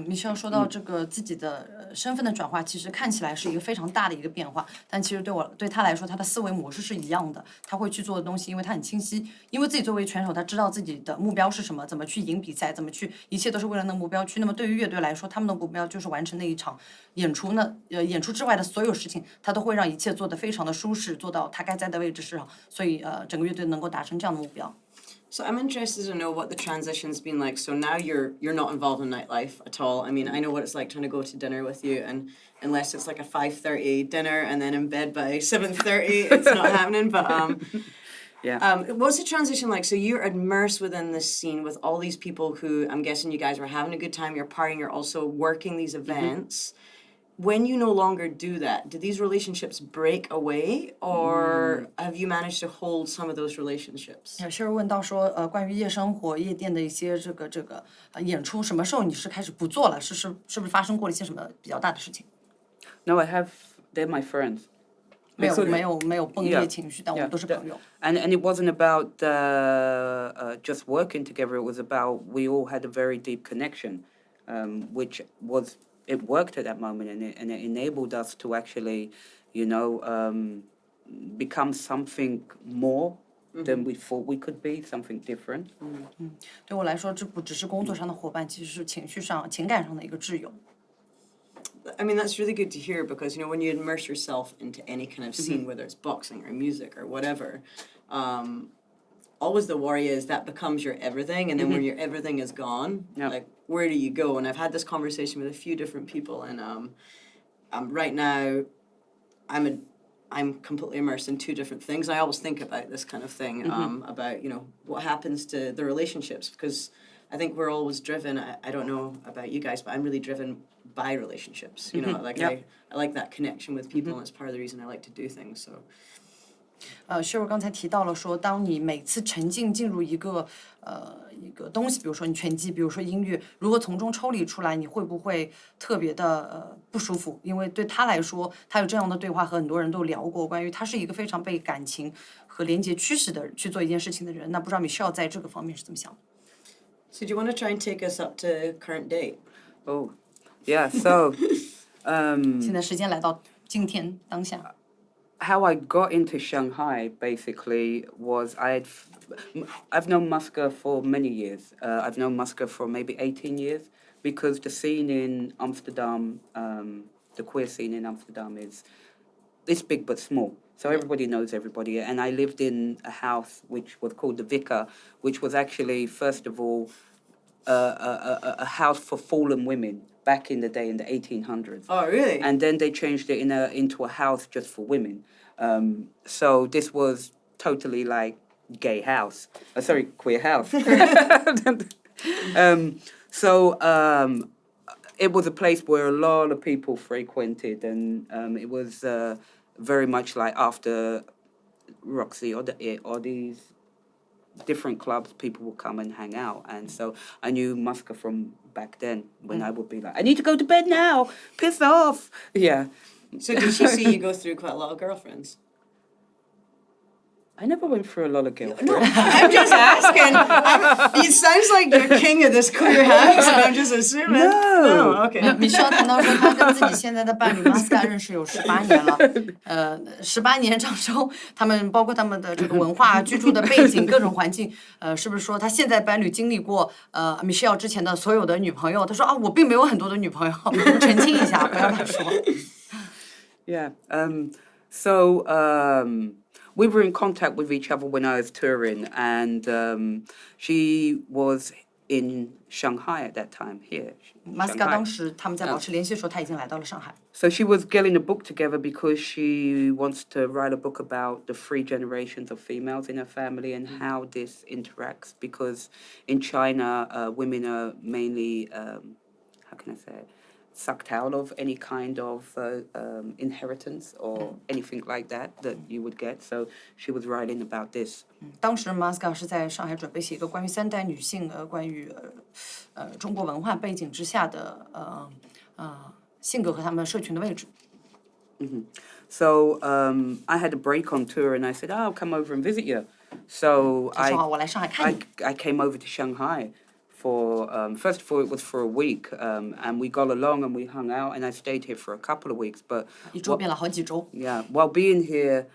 Speaker 2: Michelle 说到这个自己的身份的转化，其实看起来是一个非常大的一个变化，但其实对他来说，他的思维模式是一样的，他会去做的东西，因为他很清晰，因为自己作为拳手，他知道自己的目标是什么，怎么去赢比赛，怎么去，一切都是为了那个目标去。那么对于乐队来说，他们的目标就是完成那一场演出呢，演出之外的所有事情，他都会让一切做得非常的舒适，做到他该在的位置上，所以整个乐队能够达成这样的目标。
Speaker 1: So I'm interested to know what the transition's been like. So now you're not involved in nightlife at all. I mean, I know what it's like trying to go to dinner with you, and unless it's like a 5:30 dinner and then in bed by 7:30, it's not happening. But what's the transition like? So you're immersed within this scene with all these people who I'm guessing you guys were having a good time. You're partying. You're also working these events. When you no longer do that, do these relationships break away, or have you managed to hold some of those relationships?
Speaker 2: 是问到说，关于夜生活、夜店的一些演出，什么时候你是开始不做了？是不是发生过了一些什么比较大的事情？
Speaker 3: No, I have. They're my friends.
Speaker 2: 没有崩裂情绪，但我们都是朋友。
Speaker 3: And it wasn't about just working together. It was about we all had a very deep connection, which was. It worked at that moment, and it enabled us to actually, become something more than we thought we could be, something different.
Speaker 2: 对我来说，这不只是工作上的伙伴，其实是情绪上、情感上的一个挚友。
Speaker 1: I mean, that's really good to hear because, when you immerse yourself into any kind of scene, whether it's boxing or music or whatever, always the worry is that becomes your everything, and then when your everything is gone, like, where do you go? And I've had this conversation with a few different people, and right now, I'm completely immersed in two different things. I always think about this kind of thing, about, what happens to the relationships, because I think we're always driven. I don't know about you guys, but I'm really driven by relationships. Like I like that connection with people, and it's part of the reason I like to do things. So.
Speaker 2: Cheryl 刚才提到了说，当你每次沉浸进入一个东西，比如说你拳击，比如说音乐，如果从中抽离出来，你会不会特别的不舒服？因为对他来说，他有这样的对话和很多人都聊过，关于他是一个非常被感情和连接驱使的去做一件事情的人。那不知道 Michelle 在这个方面是怎么想的？
Speaker 1: So do you want to try and take us up to current date?
Speaker 3: Oh, yeah. So,
Speaker 2: 现在时间来到今天当下。
Speaker 3: How I got into Shanghai basically was I've known Musker for many years. I've known Musker for maybe 18 years because the scene in Amsterdam, the queer scene in Amsterdam is big but small. So everybody knows everybody. And I lived in a house which was called the Vicar, which was actually, first of all, a house for fallen women back in the day in the 1800s.
Speaker 1: Oh, really?
Speaker 3: And then they changed it into a house just for women. So this was totally like gay house. Queer house. It was a place where a lot of people frequented, and it was very much like after Roxy or these different clubs, people would come and hang out. And so I knew Musker from back then when I would be like, I need to go to bed now, piss off. Yeah.
Speaker 1: So did she see you go through quite a lot of girlfriends?
Speaker 3: I never went through a lot of girlfriends.
Speaker 1: No, I'm just asking. It sounds like you're king of this queer house, and I'm just assuming.
Speaker 3: No.
Speaker 1: Okay.
Speaker 2: Michelle 谈到说，她跟自己现在的伴侣 Musker 认识有18年了，18年当中，他们包括他们的这个文化、居住的背景、各种环境，是不是说他现在伴侣经历过Michelle 之前的所有的女朋友？他说啊，我并没有很多的女朋友，澄清一下，不要乱说。
Speaker 3: Yeah. We were in contact with each other when I was touring, and she was in Shanghai at that time, here.
Speaker 2: Musker 当时他们在保持联系的时候，他已经来到了上海。
Speaker 3: So she was getting a book together because she wants to write a book about the 3 generations of females in her family and how this interacts. Because in China, women are mainly, how can I say it? Sucked out of any kind of inheritance or anything like that you would get. So she was writing about this.
Speaker 2: 当时 Musker 是在上海准备写一个关于3代女性关于中国文化背景之下的性格和她们社群的位置。
Speaker 3: So I had a break on tour and I said, I'll come over and visit you. So I came over to Shanghai for first of all, it was for a week, and we got along and we hung out, and I stayed here for a couple of weeks. But
Speaker 2: 一周变了好几周。
Speaker 3: yeah, while being here,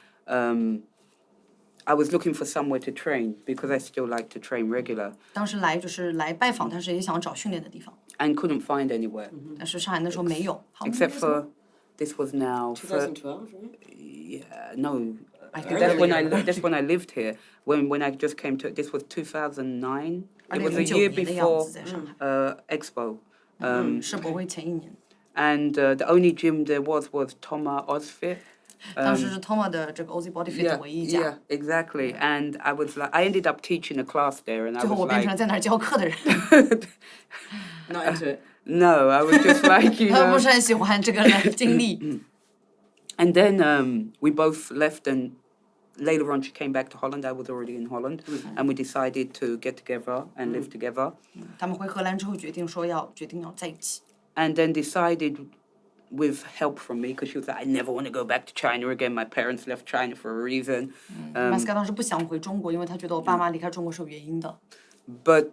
Speaker 3: I was looking for somewhere to train because I still like to train regular,
Speaker 2: 当时来就是来拜访，但是也想找训练的地方，
Speaker 3: and couldn't find anywhere
Speaker 2: 但是上海那时候没有。好
Speaker 3: except for this was now
Speaker 1: 2012, right?
Speaker 3: yeah no.
Speaker 2: think
Speaker 3: That's when I lived here. When I just came to this was 2009. It was a
Speaker 2: 2009
Speaker 3: year
Speaker 2: 年的样
Speaker 3: before
Speaker 2: 子在上海，
Speaker 3: Expo.
Speaker 2: 世博会前一年。
Speaker 3: And the only gym there was Thomas Osfit.
Speaker 2: 当时是 Toma 的这个 Aussie Body Fit 的唯一一家。
Speaker 3: Yeah, exactly. And I was like, I ended up teaching a class there, and I
Speaker 2: 最后
Speaker 3: was
Speaker 2: 我变成
Speaker 3: like,
Speaker 2: 了在那儿教课的人，
Speaker 1: Not into it.
Speaker 3: no, I was just like, you
Speaker 2: 他不
Speaker 3: know.
Speaker 2: 是很喜欢这个经历。
Speaker 3: And then we both left, and later on she came back to Holland. I was already in Holland, and we decided to get together and live together.
Speaker 2: 他们回荷兰之后决定要在一起。
Speaker 3: And then decided, with help from me, because she was like, I never want to go back to China again. My parents left China for a reason.
Speaker 2: 马斯卡当时不想回中国，因为他觉得我爸妈离开中国是有原因的。
Speaker 3: But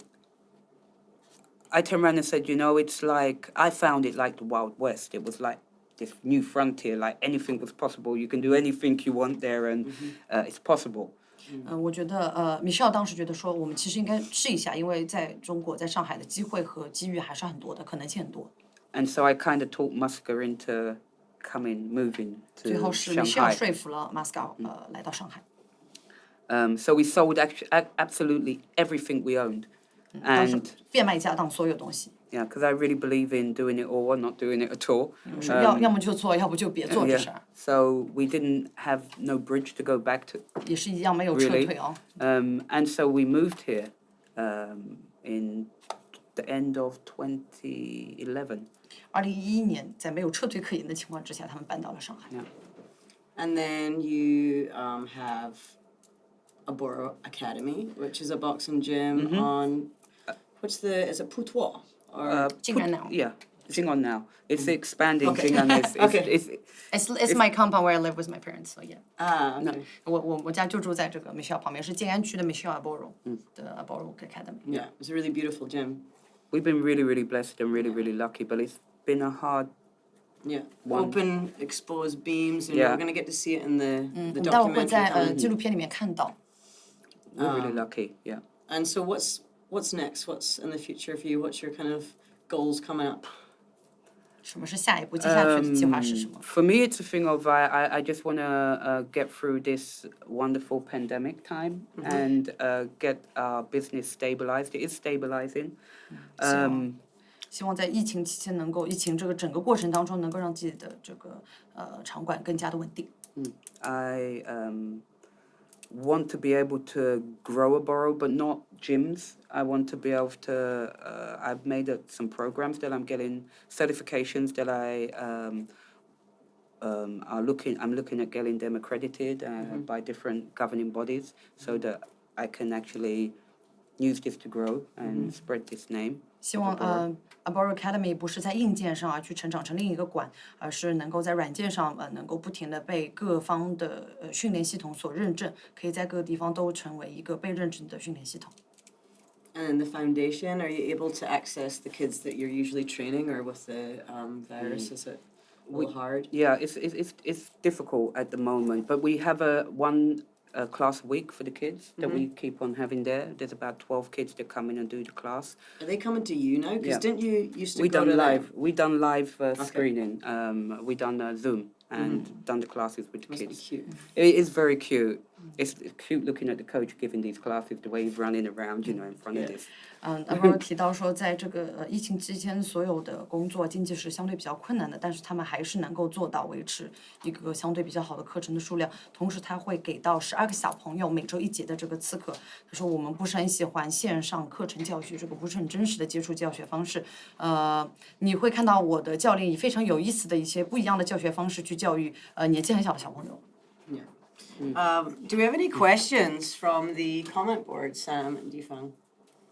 Speaker 3: I turned around and said, you know, it's like, I found it like the Wild West. It was like this new frontier, like anything was possible. You can do anything you want there, and it's possible.
Speaker 2: 我觉得Michele 当时觉得说，我们其实应该试一下，因为在中国，在上海的机会和机遇还是很多的，可能性很多。
Speaker 3: And so I kind of talked Muska into moving
Speaker 2: 最
Speaker 3: to
Speaker 2: 后是 Michele
Speaker 3: Shanghai.
Speaker 2: 说服了 Masca 来到上海。
Speaker 3: So we sold absolutely everything we owned.
Speaker 2: 当时
Speaker 3: And
Speaker 2: 变卖家当所有东西，
Speaker 3: yeah, because I really believe in doing it all or not doing it at all.
Speaker 2: 是要么就做，要不就别做这事
Speaker 3: Yeah.
Speaker 2: 儿，
Speaker 3: So we didn't have no bridge to go back to.
Speaker 2: 也是一样没有撤
Speaker 3: Really?
Speaker 2: 退哦。
Speaker 3: And so we moved here in the end of 2011.
Speaker 2: 2011年，在没有撤退可言的情况之下，他们搬到了上海。
Speaker 1: And then you have Aboro Academy, which is a boxing gym on, is it Putois? Or,
Speaker 2: 竟然 now.
Speaker 3: Yeah, Jingon now. It's expanding.
Speaker 1: Okay.
Speaker 3: Jingon is,
Speaker 1: Okay.
Speaker 2: It's my compound where I live with my parents, so yeah.
Speaker 1: okay.
Speaker 2: 我家就住在这个 Michele 旁边，是静安区的 Michele Aboro 的 Aboro Academy。
Speaker 1: Yeah, it's a really beautiful gym.
Speaker 3: We've been really, really blessed and really, really lucky, but it's been a hard.
Speaker 1: Yeah,
Speaker 3: One.
Speaker 1: open, exposed beams, and
Speaker 3: Yeah.
Speaker 1: we're going to get to see it in the
Speaker 2: 我们待会儿会
Speaker 1: documentary
Speaker 2: 在
Speaker 1: coming.
Speaker 2: 纪录片里面看到。
Speaker 3: We're really lucky, yeah.
Speaker 1: And so what's next? What's in the future for you? What's your kind of goals coming up?
Speaker 2: 什么是下一步？接下去的计划是什么？
Speaker 3: For me, it's a thing of I just want to get through this wonderful pandemic time and get our business stabilized. It is stabilizing.
Speaker 2: 希望在疫情期间能够，疫情这个整个过程当中能够让自己的这个场馆更加的稳定。
Speaker 3: I want to be able to grow Aboro, but not gyms. I want to be able to. I've made some programs that I'm getting certifications that I'm looking at getting them accredited by different governing bodies, so that I can actually use this to grow and spread this name.
Speaker 2: 希望Aboro Academy 不是在硬件上去成长成另一个馆，而是能够在软件上能够不停的被各方的训练系统所认证，可以在各个地方都成为一个被认证的训练系统。
Speaker 1: And the foundation, are you able to access the kids that you're usually training, or with the virus, is it a little hard?
Speaker 3: Yeah, it's difficult at the moment, but we have one class a week for the kids that we keep on having there. There's about 12 kids that come in and do the class.
Speaker 1: Are they coming to you now? Because
Speaker 3: Yeah.
Speaker 1: didn't you used to
Speaker 3: We
Speaker 1: go
Speaker 3: done
Speaker 1: to
Speaker 3: live. We done live screening. We done Zoom and done the classes with the
Speaker 1: Must be
Speaker 3: kids.
Speaker 1: cute.
Speaker 3: It is very cute. It's cute looking at the coach giving these classes, the way he's running around, you know, in front of this.
Speaker 2: Aboro 提到说，在这个疫情期间，所有的工作经济是相对比较困难的，但是他们还是能够做到维持一个相对比较好的课程的数量。同时，他会给到12个小朋友每周1节的这个次课。他说我们不是很喜欢线上课程教学，这个不是很真实的接触教学方式。你会看到我的教练以非常有意思的一些不一样的教学方式去教育年纪很小的小朋友。
Speaker 1: Do we have any questions from the comment board, Sam and Difang?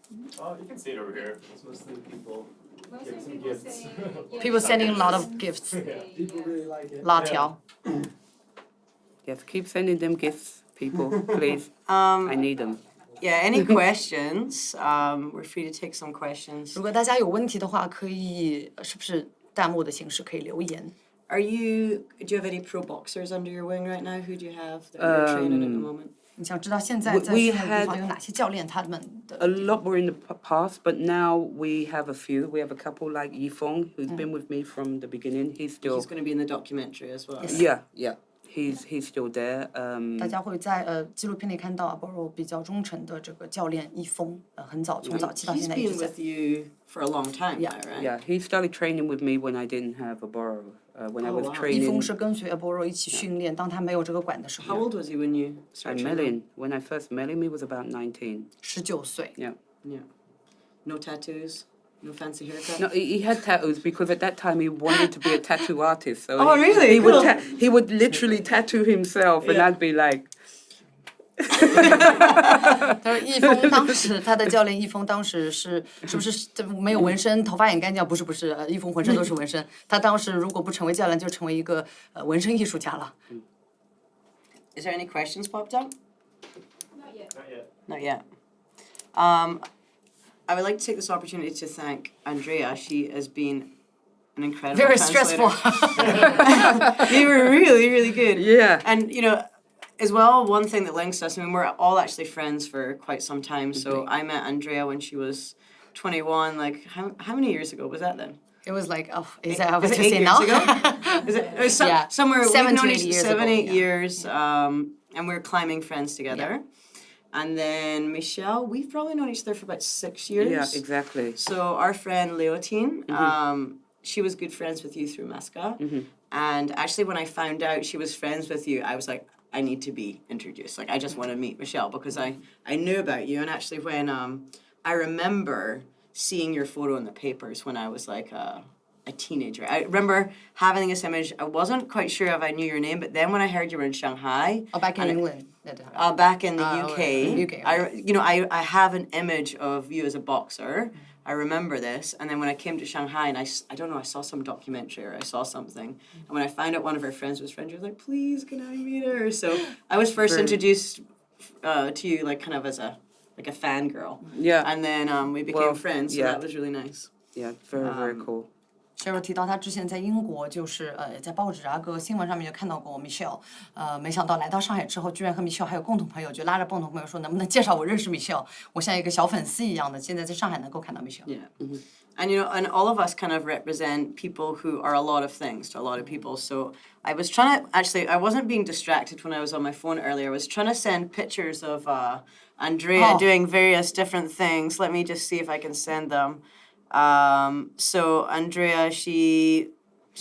Speaker 4: You can see it over here. It's mostly people giving some gifts.
Speaker 2: People sending a lot of gifts.
Speaker 5: People really like it.
Speaker 2: 辣条。
Speaker 3: Yes, keep sending them gifts, people, please. I need them.
Speaker 1: Yeah, any questions? We're free to take some questions.
Speaker 2: 如果大家有问题的话，可以是不是弹幕的形式可以留言？
Speaker 1: Do you have any pro boxers under your wing right now? Who do you have that you're training at the moment?
Speaker 2: 你想知道现在在训练的地方有哪些教练？他们的
Speaker 3: A lot were in the past, but now we have a few. We have a couple like Yifeng, who's been with me from the beginning. He's
Speaker 1: going to be in the documentary as well.
Speaker 3: Yeah. He's still there.
Speaker 2: 大家会在纪录片里看到 Aboro 比较忠诚的这个教练易峰，很早从早期到
Speaker 1: He's
Speaker 2: 现在一直
Speaker 1: been
Speaker 2: 在。
Speaker 1: with you for a long time now, right?
Speaker 3: Yeah, he started training with me when I didn't have Aboro. When I was
Speaker 1: wow.
Speaker 2: 易峰
Speaker 3: training
Speaker 2: 是跟随 Aboro 一起训练，当他没有这个馆的时
Speaker 1: How
Speaker 2: 候，
Speaker 1: old was he when you
Speaker 3: I
Speaker 1: started?
Speaker 3: met him. When I first met him, he was about 19.
Speaker 2: 19岁。
Speaker 3: Yeah.
Speaker 1: Yeah. No tattoos? No fancy haircut?
Speaker 3: No, he had tattoos because at that time he wanted to be a tattoo artist. So
Speaker 1: Oh, really?
Speaker 3: He would
Speaker 1: Cool.
Speaker 3: he would literally tattoo himself, and
Speaker 1: Yeah.
Speaker 3: I'd be like,
Speaker 2: 他说易峰当时他的教练易峰当时是不是没有纹身，头发也干净？不是，易峰浑身都是纹身。他当时如果不成为教练，就成为一个纹身艺术家了。
Speaker 1: Is there any questions popped up?
Speaker 4: Not yet.
Speaker 1: Not yet. I would like to take this opportunity to thank Andrea. She has been an incredible
Speaker 2: Very
Speaker 1: translator.
Speaker 2: stressful.
Speaker 1: You were really, really good.
Speaker 3: yeah.
Speaker 1: And, you know, as well, one thing that links us, I mean, we're all actually friends for quite some time. So I met Andrea when she was 21. Like, how many years ago was that then?
Speaker 2: It was like, oh, is that I was
Speaker 1: Is it
Speaker 2: going to
Speaker 1: 8
Speaker 2: say
Speaker 1: years
Speaker 2: now?
Speaker 1: ago? Is it was
Speaker 2: Yeah.
Speaker 1: somewhere
Speaker 2: 7
Speaker 1: we've
Speaker 2: to
Speaker 1: known
Speaker 2: 8
Speaker 1: each
Speaker 2: years
Speaker 1: 7,
Speaker 2: ago,
Speaker 1: 8
Speaker 2: yeah.
Speaker 1: years, and we're climbing friends together. And then Michele, we've probably known each other for about 6 years.
Speaker 3: Yeah, exactly.
Speaker 1: So our friend Leotine, she was good friends with you through Masca. And actually, when I found out she was friends with you, I was like, I need to be introduced. Like, I just want to meet Michele because I knew about you. And actually, when I remember seeing your photo in the papers when I was like a teenager. I remember having this image. I wasn't quite sure if I knew your name, but then when I heard you were in Shanghai,
Speaker 2: Oh, back in England.
Speaker 1: back in the UK,
Speaker 2: UK,
Speaker 1: I have an image of you as a boxer. I remember this, and then when I came to Shanghai, and I don't know, I saw some documentary or I saw something, and when I found out one of her friends was friends, she was like, "Please, can I meet her?" So I was first introduced to you like kind of as a fangirl.
Speaker 3: Yeah.
Speaker 1: And then we became friends, so that was really nice.
Speaker 3: Yeah, very cool.
Speaker 2: Cheryl 提到他之前在英国就是在报纸啊各个新闻上面就看到过 Michele，没想到来到上海之后，居然和 Michele 还有共同朋友，就拉着共同朋友说能不能介绍我认识 Michele， 我像一个小粉丝一样的，现在在上海能够看到 Michele。
Speaker 1: Yeah. And and all of us kind of represent people who are a lot of things to a lot of people. So I was trying to I wasn't being distracted when I was on my phone earlier. I was trying to send pictures of Andrea doing various different things. Let me just see if I can send them. So Andrea, she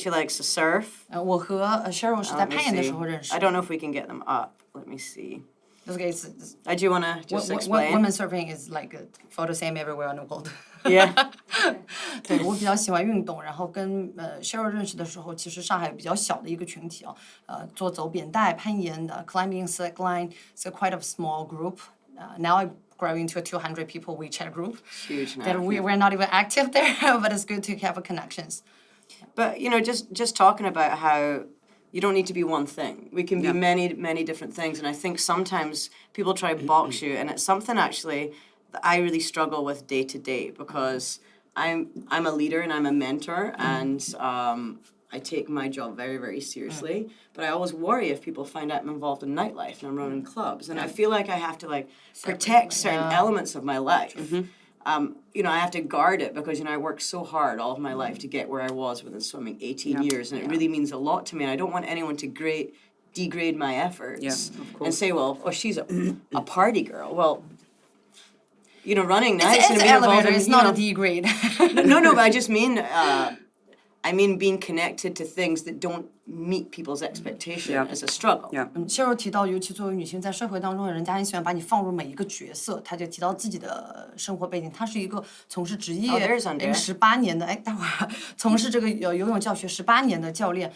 Speaker 1: likes to surf.
Speaker 2: 我和Cheryl 是在
Speaker 1: Let me
Speaker 2: 攀岩的
Speaker 1: see.
Speaker 2: 时候认识
Speaker 1: I don't know if we can get them up. Let me see.
Speaker 2: This
Speaker 1: Do you want to just explain?
Speaker 2: women surfing is like a photo same everywhere on the world.
Speaker 1: Yeah.
Speaker 2: 对，我比较喜欢运动，然后跟Cheryl 认识的时候，其实上海比较小的一个群体啊，做走扁带、攀岩的 climbing slackline, so quite a small group. Now I growing to a 200 people WeChat group.
Speaker 1: Huge now.
Speaker 2: That we're not even active there, but it's good to have connections.
Speaker 1: But just talking about how you don't need to be one thing. We can be many different things, and I think sometimes people try to box you, and it's something actually that I really struggle with day to day because I'm a leader and I'm a mentor, and I take my job very, very seriously. But I always worry if people find out I'm involved in nightlife and I'm running clubs, and I feel like I have to protect certain elements of my life. I have to guard it because I worked so hard all of my life to get where I was within swimming 18 years, and it really means a lot to me. And I don't want anyone to degrade my efforts and say, well, she's a party girl. Well, running nights
Speaker 2: It's
Speaker 1: and
Speaker 2: an
Speaker 1: being involved
Speaker 2: elevator.
Speaker 1: in,
Speaker 2: It's not a degrade.
Speaker 1: No, but I just mean being connected to things that don't meet people's expectation as a struggle.
Speaker 3: Yeah.
Speaker 2: Cheryl 提到，尤其作为女性，在社会当中，人家很喜欢把你放入每一个角色。她就提到自己的生活背景，她是一个从事职业18年的，待会儿从事这个游泳教学18年的教练。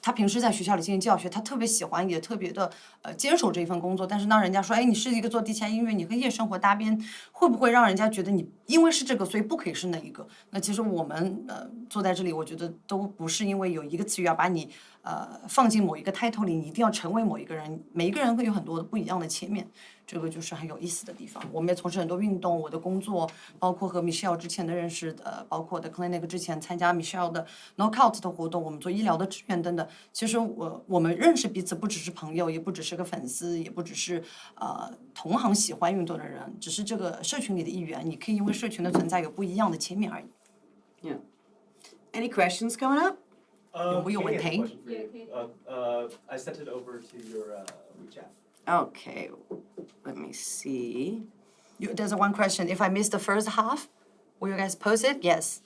Speaker 2: 她平时在学校里进行教学，她特别喜欢，也特别的坚守这一份工作。但是当人家说，你是一个做地下音乐，你和夜生活搭边，会不会让人家觉得你因为是这个，所以不可以是那一个？那其实我们坐在这里，我觉得都不是因为有一个词语要把你你放进某一个 title 里，你一定要成为某一个人。每一个人会有很多不一样的切面，这个就是很有意思的地方。我们也从事很多运动，我的工作包括和 Michele 之前的认识，包括我的 clinic 之前参加 Michele 的 knockout 的活动，我们做医疗的支援等等。其实我们认识彼此不只是朋友，也不只是个粉丝，也不只是同行喜欢运动的人，只是这个社群里的一员。你可以因为社群的存在有不一样的切面而已。
Speaker 1: Yeah. Any questions coming up?
Speaker 2: 有没有问题？
Speaker 4: Katie has a question for you. I sent it over to your WeChat.
Speaker 1: Okay, let me see.
Speaker 2: There's one question. If I miss the first half, will you guys post it? Yes.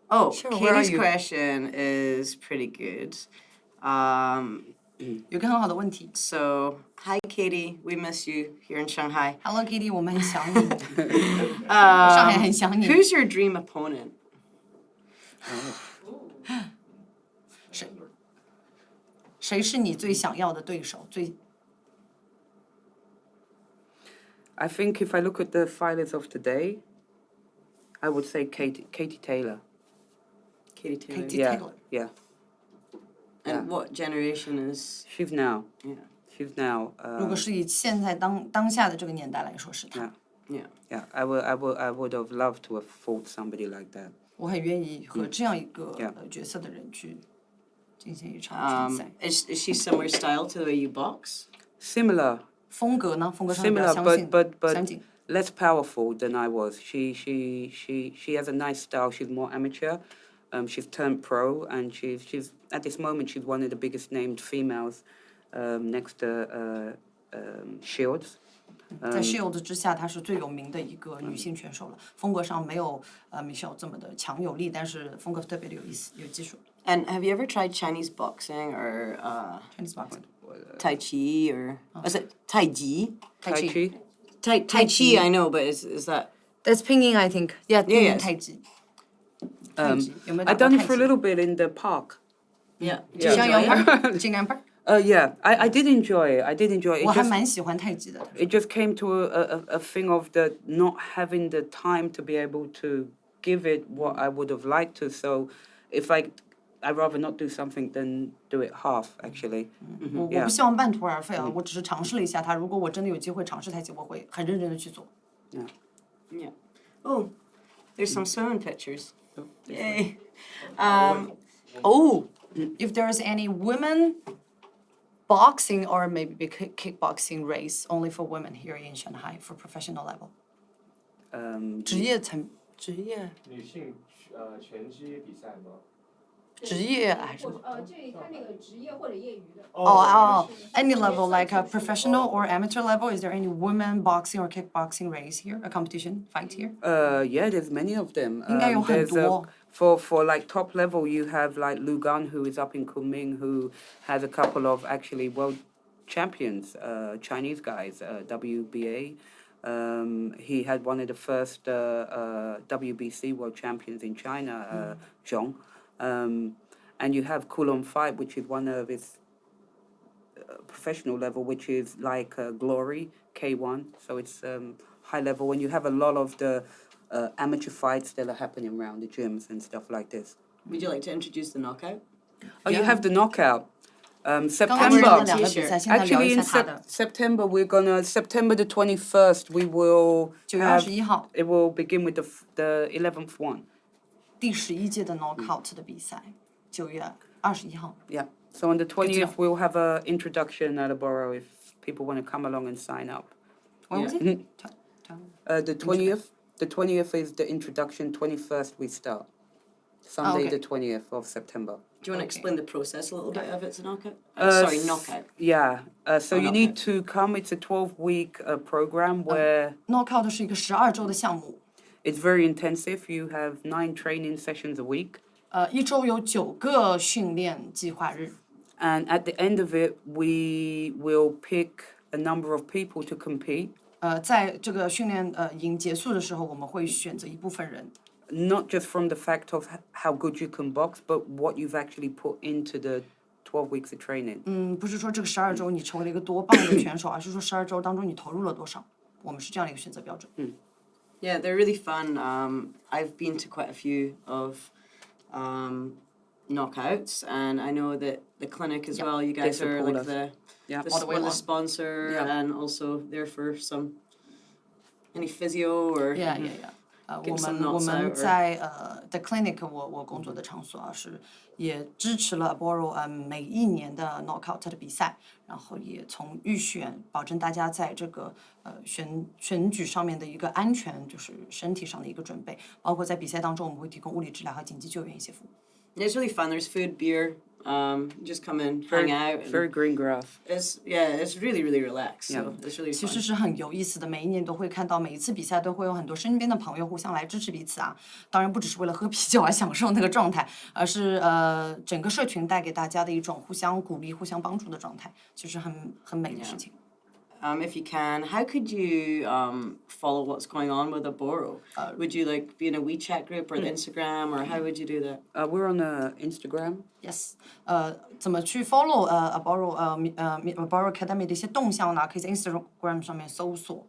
Speaker 1: Oh,
Speaker 2: Sure, where are
Speaker 1: Katie's
Speaker 2: you?
Speaker 1: question is pretty good.
Speaker 2: 有个很好的问题。
Speaker 1: So, hi Katie, we miss you here in Shanghai.
Speaker 2: Hello Kitty， 我们很想你。上海很想你。
Speaker 1: Who's your dream opponent?
Speaker 2: 谁是你最想要的对手？
Speaker 3: I think if I look at the fighters of today, I would say Katie Taylor.
Speaker 1: Katie Taylor.
Speaker 2: Katie
Speaker 3: Yeah,
Speaker 2: Taylor.
Speaker 3: yeah.
Speaker 1: And what generation is?
Speaker 3: She's now.
Speaker 1: Yeah.
Speaker 3: She's now.
Speaker 2: 如果是以现在当下的这个年代来说，是他。
Speaker 1: Yeah.
Speaker 3: Yeah, I would have loved to have fought somebody like that.
Speaker 2: 我很愿意和这样一个角色的人去进行一场比赛。
Speaker 1: Is she similar style to the way you box?
Speaker 3: Similar,
Speaker 2: 风格呢？风格上比较
Speaker 3: similar,
Speaker 2: 相
Speaker 3: but
Speaker 2: 近
Speaker 3: but
Speaker 2: 相近。
Speaker 3: less powerful than I was. She has a nice style. She's more amateur. She's turned pro, and she's at this moment she's one of the biggest named females, next to Shields.
Speaker 2: 在 Shield 之下，她是最有名的一个女性选手了。风格上没有Michele 这么的强有力，但是风格特别的有意思，有技术。
Speaker 1: And have you ever tried Chinese boxing or
Speaker 2: Chinese boxing。
Speaker 1: Tai Chi or is it Tai Chi?
Speaker 3: Tai Chi.
Speaker 1: Tai Chi, I know, but is that?
Speaker 2: That's pinyin, I think. Yeah, pinyin
Speaker 1: yes.
Speaker 2: 太极。 有没有
Speaker 3: I
Speaker 2: 打过
Speaker 3: done
Speaker 2: 太
Speaker 3: it for a
Speaker 2: 极？
Speaker 3: 11 in the park.
Speaker 1: Yeah.
Speaker 2: Jing Yang Park。Jing Yang Park。
Speaker 3: Yeah, I did enjoy it. I did enjoy it.
Speaker 2: 我
Speaker 3: It
Speaker 2: 还
Speaker 3: just,
Speaker 2: 蛮喜欢太极的。
Speaker 3: it just came to a thing of the not having the time to be able to give it what I would have liked to. So if I'd rather not do something than do it half, actually.
Speaker 2: 我不希望半途而废啊，我只是尝试了一下它。如果我真的有机会尝试太极，我会很认真的去做。
Speaker 1: Yeah. Oh, there's some swimming pictures. Yay.
Speaker 2: If there's any women boxing or maybe kickboxing race only for women here in Shanghai for professional level. 职业
Speaker 4: 女性拳击比赛吗？
Speaker 2: 职业还是什么？
Speaker 5: 这里看那个职业或者业余的。
Speaker 2: Any level like a professional or amateur level? Is there any women boxing or kickboxing race here? A competition fight here?
Speaker 3: Yeah, there's many of them.
Speaker 2: 应该有很
Speaker 3: There's
Speaker 2: 多。
Speaker 3: for like top level, you have like Lu Gan, who is up in Kunming, who has a couple of actually world champions, Chinese guys, WBA. He had one of the first WBC world champions in China, Zhong. And you have Kulon Fight, which is one of his professional level, which is like Glory, K1. So it's high level. And you have a lot of the amateur fights that are happening around the gyms and stuff like this.
Speaker 1: Would you like to introduce the knockout?
Speaker 3: Oh, you have the knockout.
Speaker 2: 刚刚说
Speaker 3: September.
Speaker 2: 了两个比赛，现在聊
Speaker 3: Actually,
Speaker 2: 一
Speaker 3: in
Speaker 2: 下他的。
Speaker 3: September, September the 21st, we will
Speaker 2: 9月
Speaker 3: have,
Speaker 2: 21号，
Speaker 3: it will begin with the 11th one.
Speaker 2: 第11届的 knockout 的比赛，9月21号。
Speaker 3: Yeah. So on the 20th,
Speaker 2: deal.
Speaker 3: we'll have an introduction at Aboro if people want to come along and sign up.
Speaker 2: What was it?
Speaker 3: The 20th is the introduction. 21st we start. Sunday
Speaker 2: okay.
Speaker 3: the 20th of September.
Speaker 1: Do you want to
Speaker 2: Okay.
Speaker 1: explain the process a little bit of it's a knockout?
Speaker 3: Uh,
Speaker 1: Knockout.
Speaker 3: Yeah. So you need
Speaker 1: knockout.
Speaker 3: to come. It's a 12-week program where
Speaker 2: knockout 是一个12周的项目，
Speaker 3: it's very intensive. You have 9 training sessions a week.
Speaker 2: 一周有9个训练计划日。
Speaker 3: And at the end of it, we will pick a number of people to compete.
Speaker 2: 在这个训练营结束的时候，我们会选择一部分人，
Speaker 3: Not just from the fact of how good you can box, but what you've actually put into the 12 weeks of training.
Speaker 2: 不是说这个12周你成为了一个多棒的选手，而是说12周当中你投入了多少。我们是这样的一个选择标准。
Speaker 1: Yeah, they're really fun. I've been to quite a few of knockouts, and I know that the clinic as well. You guys are like the sponsor, and also there for any physio or
Speaker 2: 我们在The Clinic 我工作的场所是也支持了 Aboro 每一年的 knockout 的比赛，然后也从预选保证大家在这个选举上面的一个安全，就是身体上的一个准备，包括在比赛当中我们会提供物理治疗和紧急救援一些服务。
Speaker 1: It's really fun. There's food, beer. Just come in, hang out.
Speaker 3: Very green grass.
Speaker 1: It's really relaxed. So it's really fun.
Speaker 2: 其实是很有意思的，每一年都会看到，每一次比赛都会有很多身边的朋友互相来支持彼此啊。当然不只是为了喝啤酒啊，享受那个状态，而是整个社群带给大家的一种互相鼓励、互相帮助的状态，就是很美的事情。
Speaker 1: If you can, how could you follow what's going on with Aboro? Would you like be in a WeChat group or Instagram, or how would you do that?
Speaker 3: We're on Instagram.
Speaker 2: Yes. 怎么去 follow Aboro Aboro Academy 的一些动向呢？可以在 Instagram 上面搜索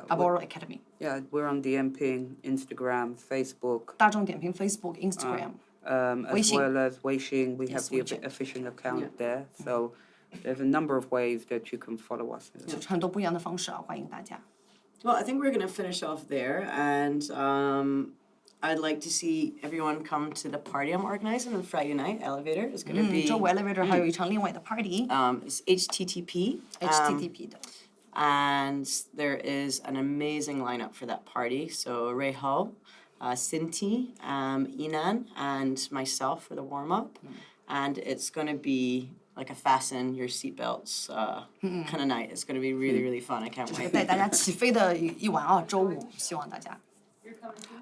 Speaker 2: Aboro Academy.
Speaker 3: Yeah, we're on DMP, Instagram, Facebook.
Speaker 2: 大众点评 Facebook, Instagram.
Speaker 3: As well as Weixin, we have the official account there. So there's a number of ways that you can follow us.
Speaker 2: 就是很多不一样的方式啊，欢迎大家。
Speaker 1: Well, I think we're going to finish off there, and I'd like to see everyone come to the party I'm organizing on Friday night. Elevator is going to be.
Speaker 2: 周五 Elevator 还有一场另外的 party.
Speaker 1: It's HTTP.
Speaker 2: HTTP 的。
Speaker 1: And there is an amazing lineup for that party. So Ray Ho, Sinti, Inan, and myself for the warm up, and it's going to be like a fasten your seatbelts kind of night. It's going to be really fun. I can't wait.
Speaker 2: 带大家起飞的一晚啊，周五，希望大家。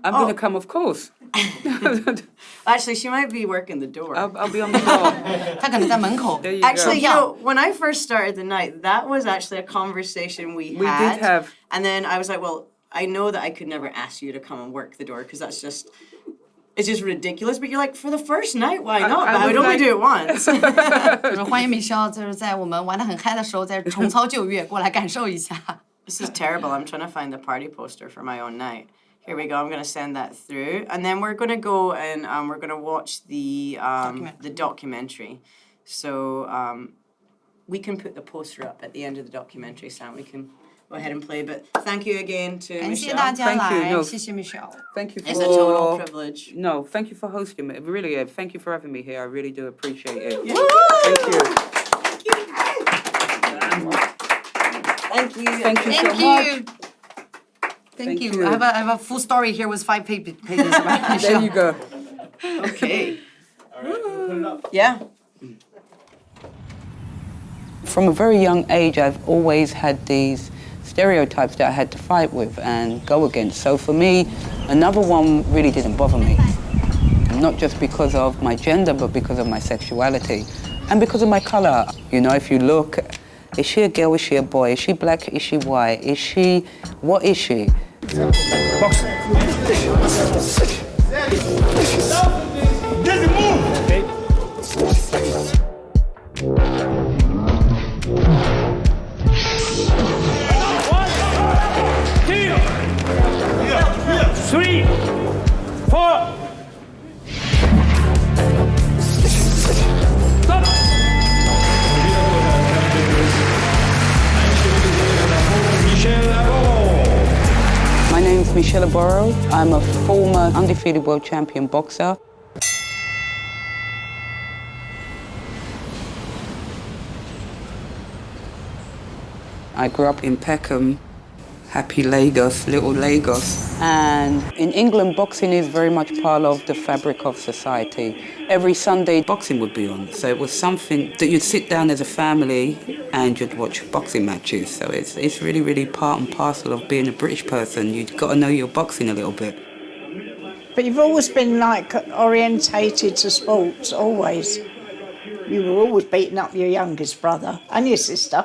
Speaker 3: I'm going to come, of course.
Speaker 1: Actually, she might be working the door.
Speaker 3: I'll be on the floor.
Speaker 2: 她可能在门口。
Speaker 3: There you go.
Speaker 1: Actually, you know, when I first started the night, that was actually a conversation we had.
Speaker 3: We did have.
Speaker 1: And then I was like, well, I know that I could never ask you to come and work the door because that's just. It's just ridiculous, but you're like, for the first night, why not? I would only do it once.
Speaker 2: 欢迎 Michele， 就是在我们玩得很嗨的时候，再重操旧业，过来感受一下。
Speaker 1: This is terrible. I'm trying to find the party poster for my own night. Here we go. I'm going to send that through. And then we're going to go and we're going to watch the documentary. So we can put the poster up at the end of the documentary, Sam. We can go ahead and play. But thank you again to
Speaker 2: 感谢
Speaker 1: Michele.
Speaker 2: 大家来，
Speaker 3: No.
Speaker 2: 谢谢 Michele。
Speaker 3: Thank you for.
Speaker 1: It's a total privilege.
Speaker 3: No, thank you for hosting me. Really, thank you for having me here. I really do appreciate it.
Speaker 1: Yeah.
Speaker 3: Thank you.
Speaker 1: Thank you.
Speaker 3: Thank you so
Speaker 2: Thank
Speaker 3: much.
Speaker 2: you. Thank you.
Speaker 3: you.
Speaker 2: I have a full story here with 5 pages about Michele.
Speaker 3: There you go.
Speaker 1: Okay.
Speaker 4: All right, we'll put it up.
Speaker 1: Yeah.
Speaker 3: From a very young age, I've always had these stereotypes that I had to fight with and go against. So for me, another one really didn't bother me. Not just because of my gender, but because of my sexuality and because of my color. You know, if you look, is she a girl, is she a boy, is she black, is she white, is she, what is she?
Speaker 6: Box. Doesn't move. Three, 4. Stop. Michele Aboro.
Speaker 3: My name's Michele Aboro. I'm a former undefeated world champion boxer. I grew up in Peckham, happy Lagos, little Lagos. And in England, boxing is very much part of the fabric of society. Every Sunday, boxing would be on. So it was something that you'd sit down as a family and you'd watch boxing matches. So it's really part and parcel of being a British person. You've got to know your boxing a little bit.
Speaker 7: But you've always been like orientated to sports, always. You were always beating up your youngest brother and your sister.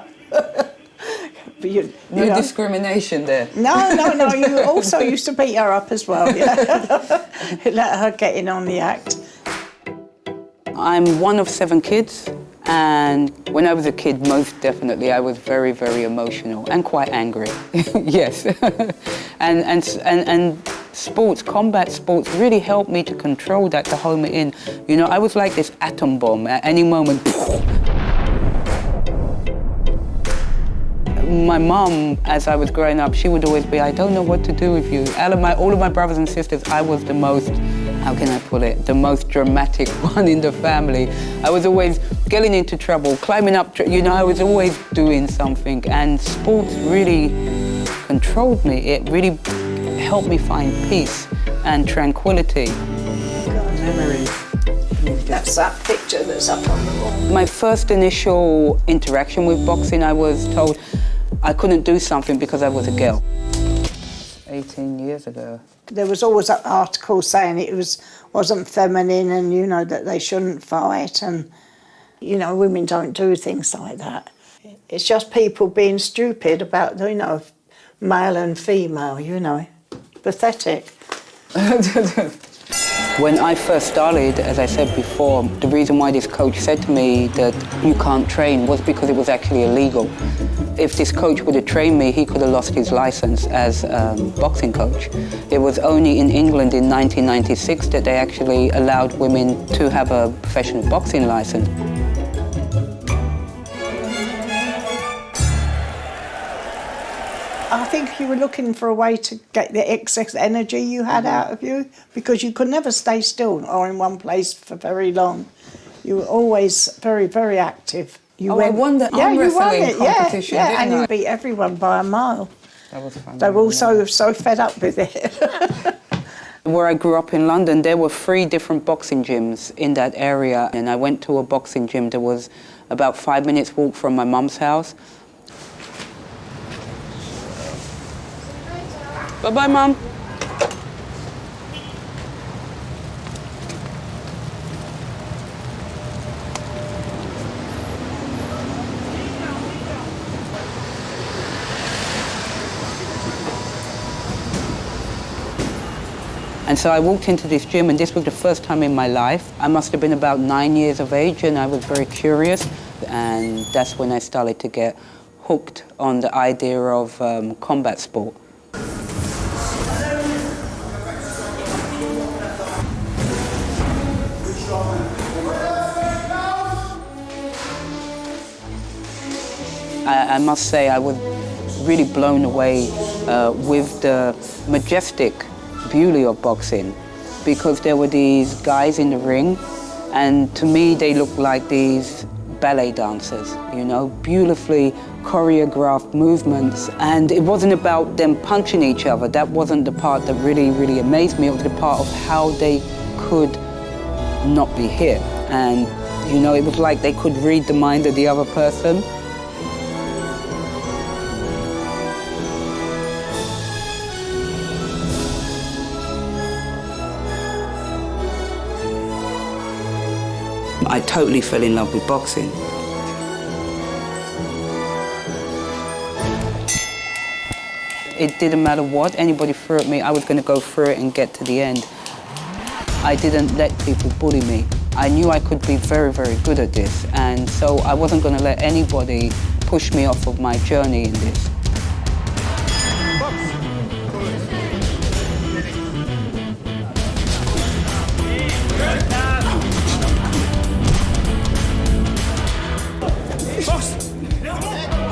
Speaker 7: But you
Speaker 3: No
Speaker 7: know.
Speaker 3: discrimination there.
Speaker 7: No, you also used to beat her up as well, yeah. Let her get in on the act.
Speaker 3: I'm one of 7 kids. And when I was a kid, most definitely, I was very, very emotional and quite angry. Yes. and sports, combat sports, really helped me to control that, to home it in. You know, I was like this atom bomb. At any moment, my mum, as I was growing up, she would always be, I don't know what to do with you. All of my brothers and sisters, I was the most, how can I put it, the most dramatic one in the family. I was always getting into trouble, climbing up, you know, I was always doing something. And sports really controlled me. It really helped me find peace and tranquility.
Speaker 7: Memories. That's that picture that's up on the wall.
Speaker 3: My first initial interaction with boxing, I was told I couldn't do something because I was a girl. 18 years ago.
Speaker 7: There was always an article saying it wasn't feminine and, you know, that they shouldn't fight and, you know, women don't do things like that. It's just people being stupid about, you know, male and female, you know. Pathetic.
Speaker 3: When I first started, as I said before, the reason why this coach said to me that you can't train was because it was actually illegal. If this coach would have trained me, he could have lost his license as a boxing coach. It was only in England in 1996 that they actually allowed women to have a professional boxing license.
Speaker 7: I think you were looking for a way to get the excess energy you had out of you because you could never stay still or in one place for very long. You were always very, very active.
Speaker 3: I won the arm wrestling competition,
Speaker 7: yeah,
Speaker 3: didn't
Speaker 7: and
Speaker 3: I?
Speaker 7: you beat everyone by a mile.
Speaker 3: That was fun.
Speaker 7: They were all so fed up with it.
Speaker 3: Where I grew up in London, there were 3 different boxing gyms in that area, and I went to a boxing gym that was about 5 minutes walk from my mum's house. Bye-bye, Mum. And so I walked into this gym, and this was the first time in my life. I must have been about 9 years of age, and I was very curious. And that's when I started to get hooked on the idea of combat sport. I must say I was really blown away with the majestic beauty of boxing, because there were these guys in the ring, and to me they looked like these ballet dancers, you know, beautifully choreographed movements. And it wasn't about them punching each other. That wasn't the part that really, really amazed me. It was the part of how they could not be hit. And, you know, it was like they could read the mind of the other person. I totally fell in love with boxing. It didn't matter what anybody threw at me, I was going to go through it and get to the end. I didn't let people bully me. I knew I could be very, very good at this, and so I wasn't going to let anybody push me off of my journey in this.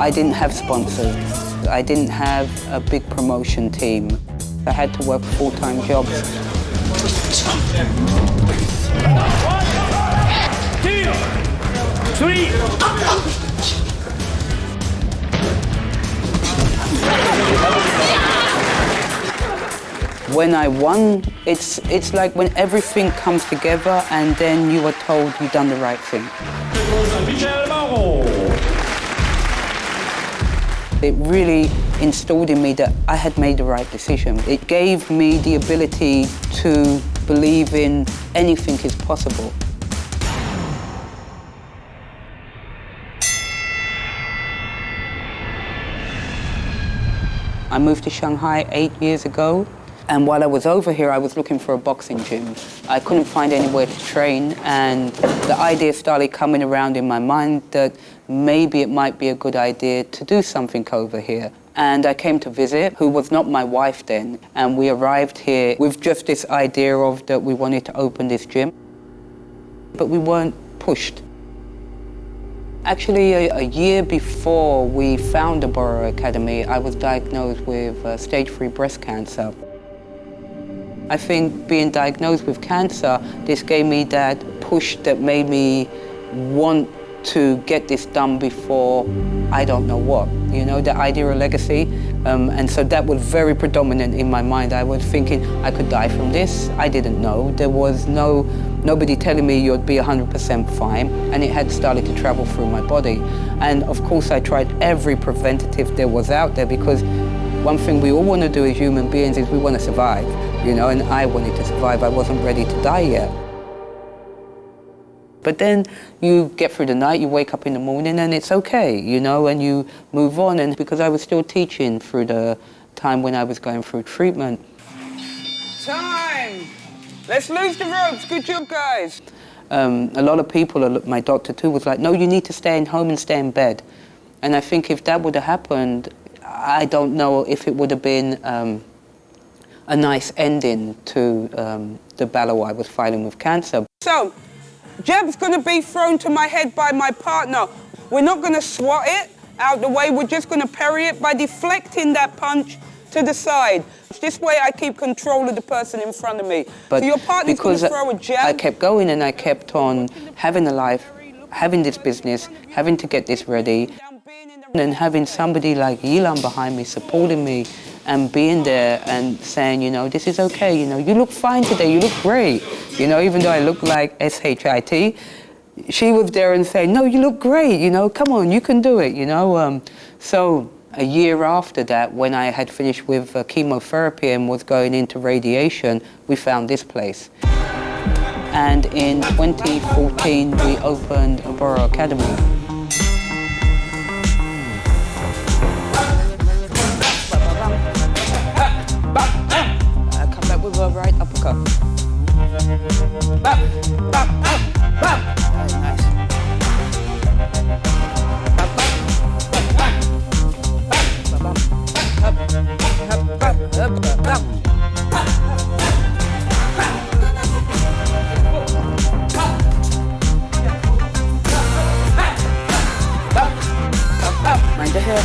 Speaker 3: I didn't have sponsors. I didn't have a big promotion team. I had to work full-time jobs.
Speaker 6: 1, 2, 3.
Speaker 3: When I won, it's like when everything comes together and then you are told you've done the right thing.
Speaker 6: Michele Aboro.
Speaker 3: It really installed in me that I had made the right decision. It gave me the ability to believe in anything is possible. I moved to Shanghai 8 years ago, And while I was over here, I was looking for a boxing gym. I couldn't find anywhere to train, and the idea started coming around in my mind that maybe it might be a good idea to do something over here. And I came to visit, who was not my wife then, and we arrived here with just this idea of that we wanted to open this gym, but we weren't pushed. Actually, a year before we found Aboro Academy, I was diagnosed with stage 3 breast cancer. I think being diagnosed with cancer, this gave me that push that made me want to get this done before I don't know what, you know, the idea of legacy. And so that was very predominant in my mind. I was thinking I could die from this. I didn't know. There was nobody telling me you'd be 100% fine, and it had started to travel through my body. And of course I tried every preventative there was out there, because one thing we all want to do as human beings is we want to survive, you know, and I wanted to survive. I wasn't ready to die yet. But then you get through the night, you wake up in the morning, and it's okay, you know, and you move on. And because I was still teaching through the time when I was going through treatment.
Speaker 8: Time! Let's lose the ropes. Good job, guys.
Speaker 3: A lot of people, my doctor too, was like, no, you need to stay in home and stay in bed. And I think if that would have happened, I don't know if it would have been a nice ending to the battle I was fighting with cancer.
Speaker 8: So, jab's going to be thrown to my head by my partner. We're not going to swat it out the way. We're just going to parry it by deflecting that punch to the side. This way I keep control of the person in front of me.
Speaker 3: But
Speaker 8: so your partner's going to throw a jab.
Speaker 3: I kept going, and I kept on having a life, having this business, having to get this ready, and having somebody like Yilan behind me supporting me and being there and saying, you know, this is okay, you know, you look fine today, you look great. You know, even though I look like SHIT, she was there and saying, no, you look great, you know, come on, you can do it, you know. So a year after that, when I had finished with chemotherapy and was going into radiation, we found this place. And in 2014, we opened Aboro Academy. Come back with a right uppercut. Mind the hair.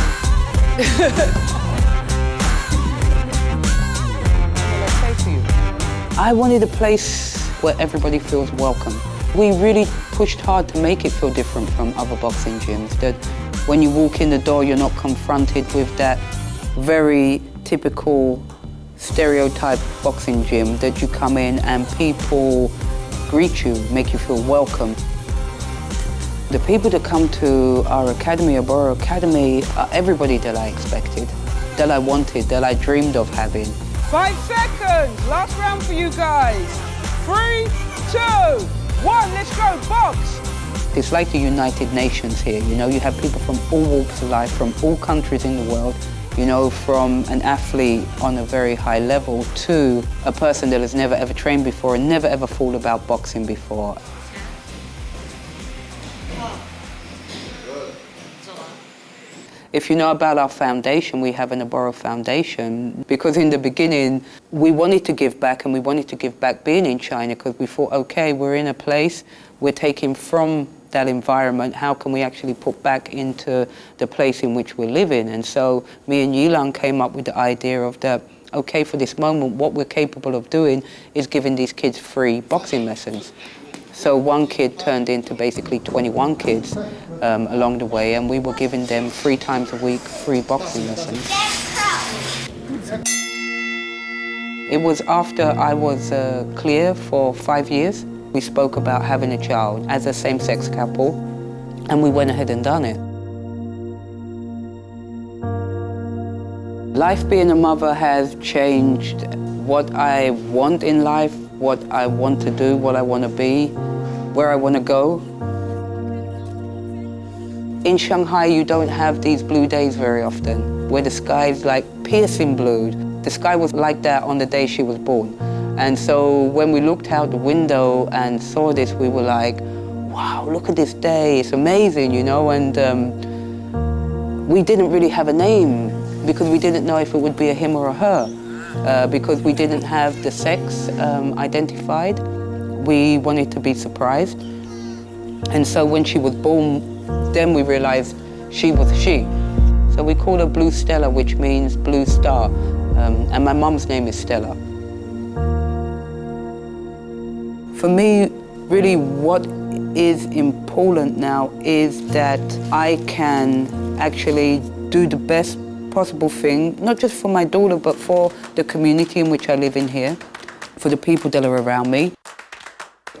Speaker 3: I wanted a place where everybody feels welcome. We really pushed hard to make it feel different from other boxing gyms, that when you walk in the door, you're not confronted with that very typical stereotype boxing gym, that you come in and people greet you, make you feel welcome. The people that come to our academy, Aboro Academy, are everybody that I expected, that I wanted, that I dreamed of having.
Speaker 8: 5 seconds, last round for you guys. 3, 2, 1, let's go, box.
Speaker 3: It's like the United Nations here, you know, you have people from all walks of life, from all countries in the world, you know, from an athlete on a very high level to a person that has never ever trained before and never ever thought about boxing before. If you know about our foundation, we have an Aboro Foundation, because in the beginning we wanted to give back, and we wanted to give back being in China, because we thought, okay, we're in a place, we're taking from that environment, how can we actually put back into the place in which we're living? And so me and Yilan came up with the idea of that, okay, for this moment, what we're capable of doing is giving these kids free boxing lessons. So one kid turned into basically 21 kids along the way, and we were giving them 3 times a week free boxing lessons. It was after I was clear for 5 years. We spoke about having a child as a same-sex couple, and we went ahead and done it. Life being a mother has changed what I want in life, what I want to do, what I want to be, where I want to go. In Shanghai, you don't have these blue days very often, where the sky is like piercing blue. The sky was like that on the day she was born. And so when we looked out the window and saw this, we were like, wow, look at this day, it's amazing, you know, and we didn't really have a name because we didn't know if it would be a him or a her, because we didn't have the sex identified. We wanted to be surprised. And so when she was born, then we realized she was she. So we called her Blue Stella, which means blue star, and my mom's name is Stella. For me, really what is important now is that I can actually do the best possible thing, not just for my daughter, but for the community in which I live in here, for the people that are around me.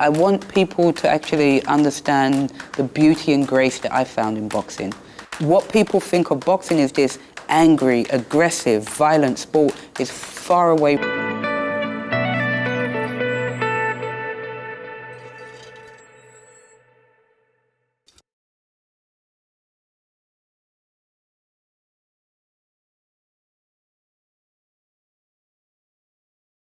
Speaker 3: I want people to actually understand the beauty and grace that I found in boxing. What people think of boxing is this angry, aggressive, violent sport is far away.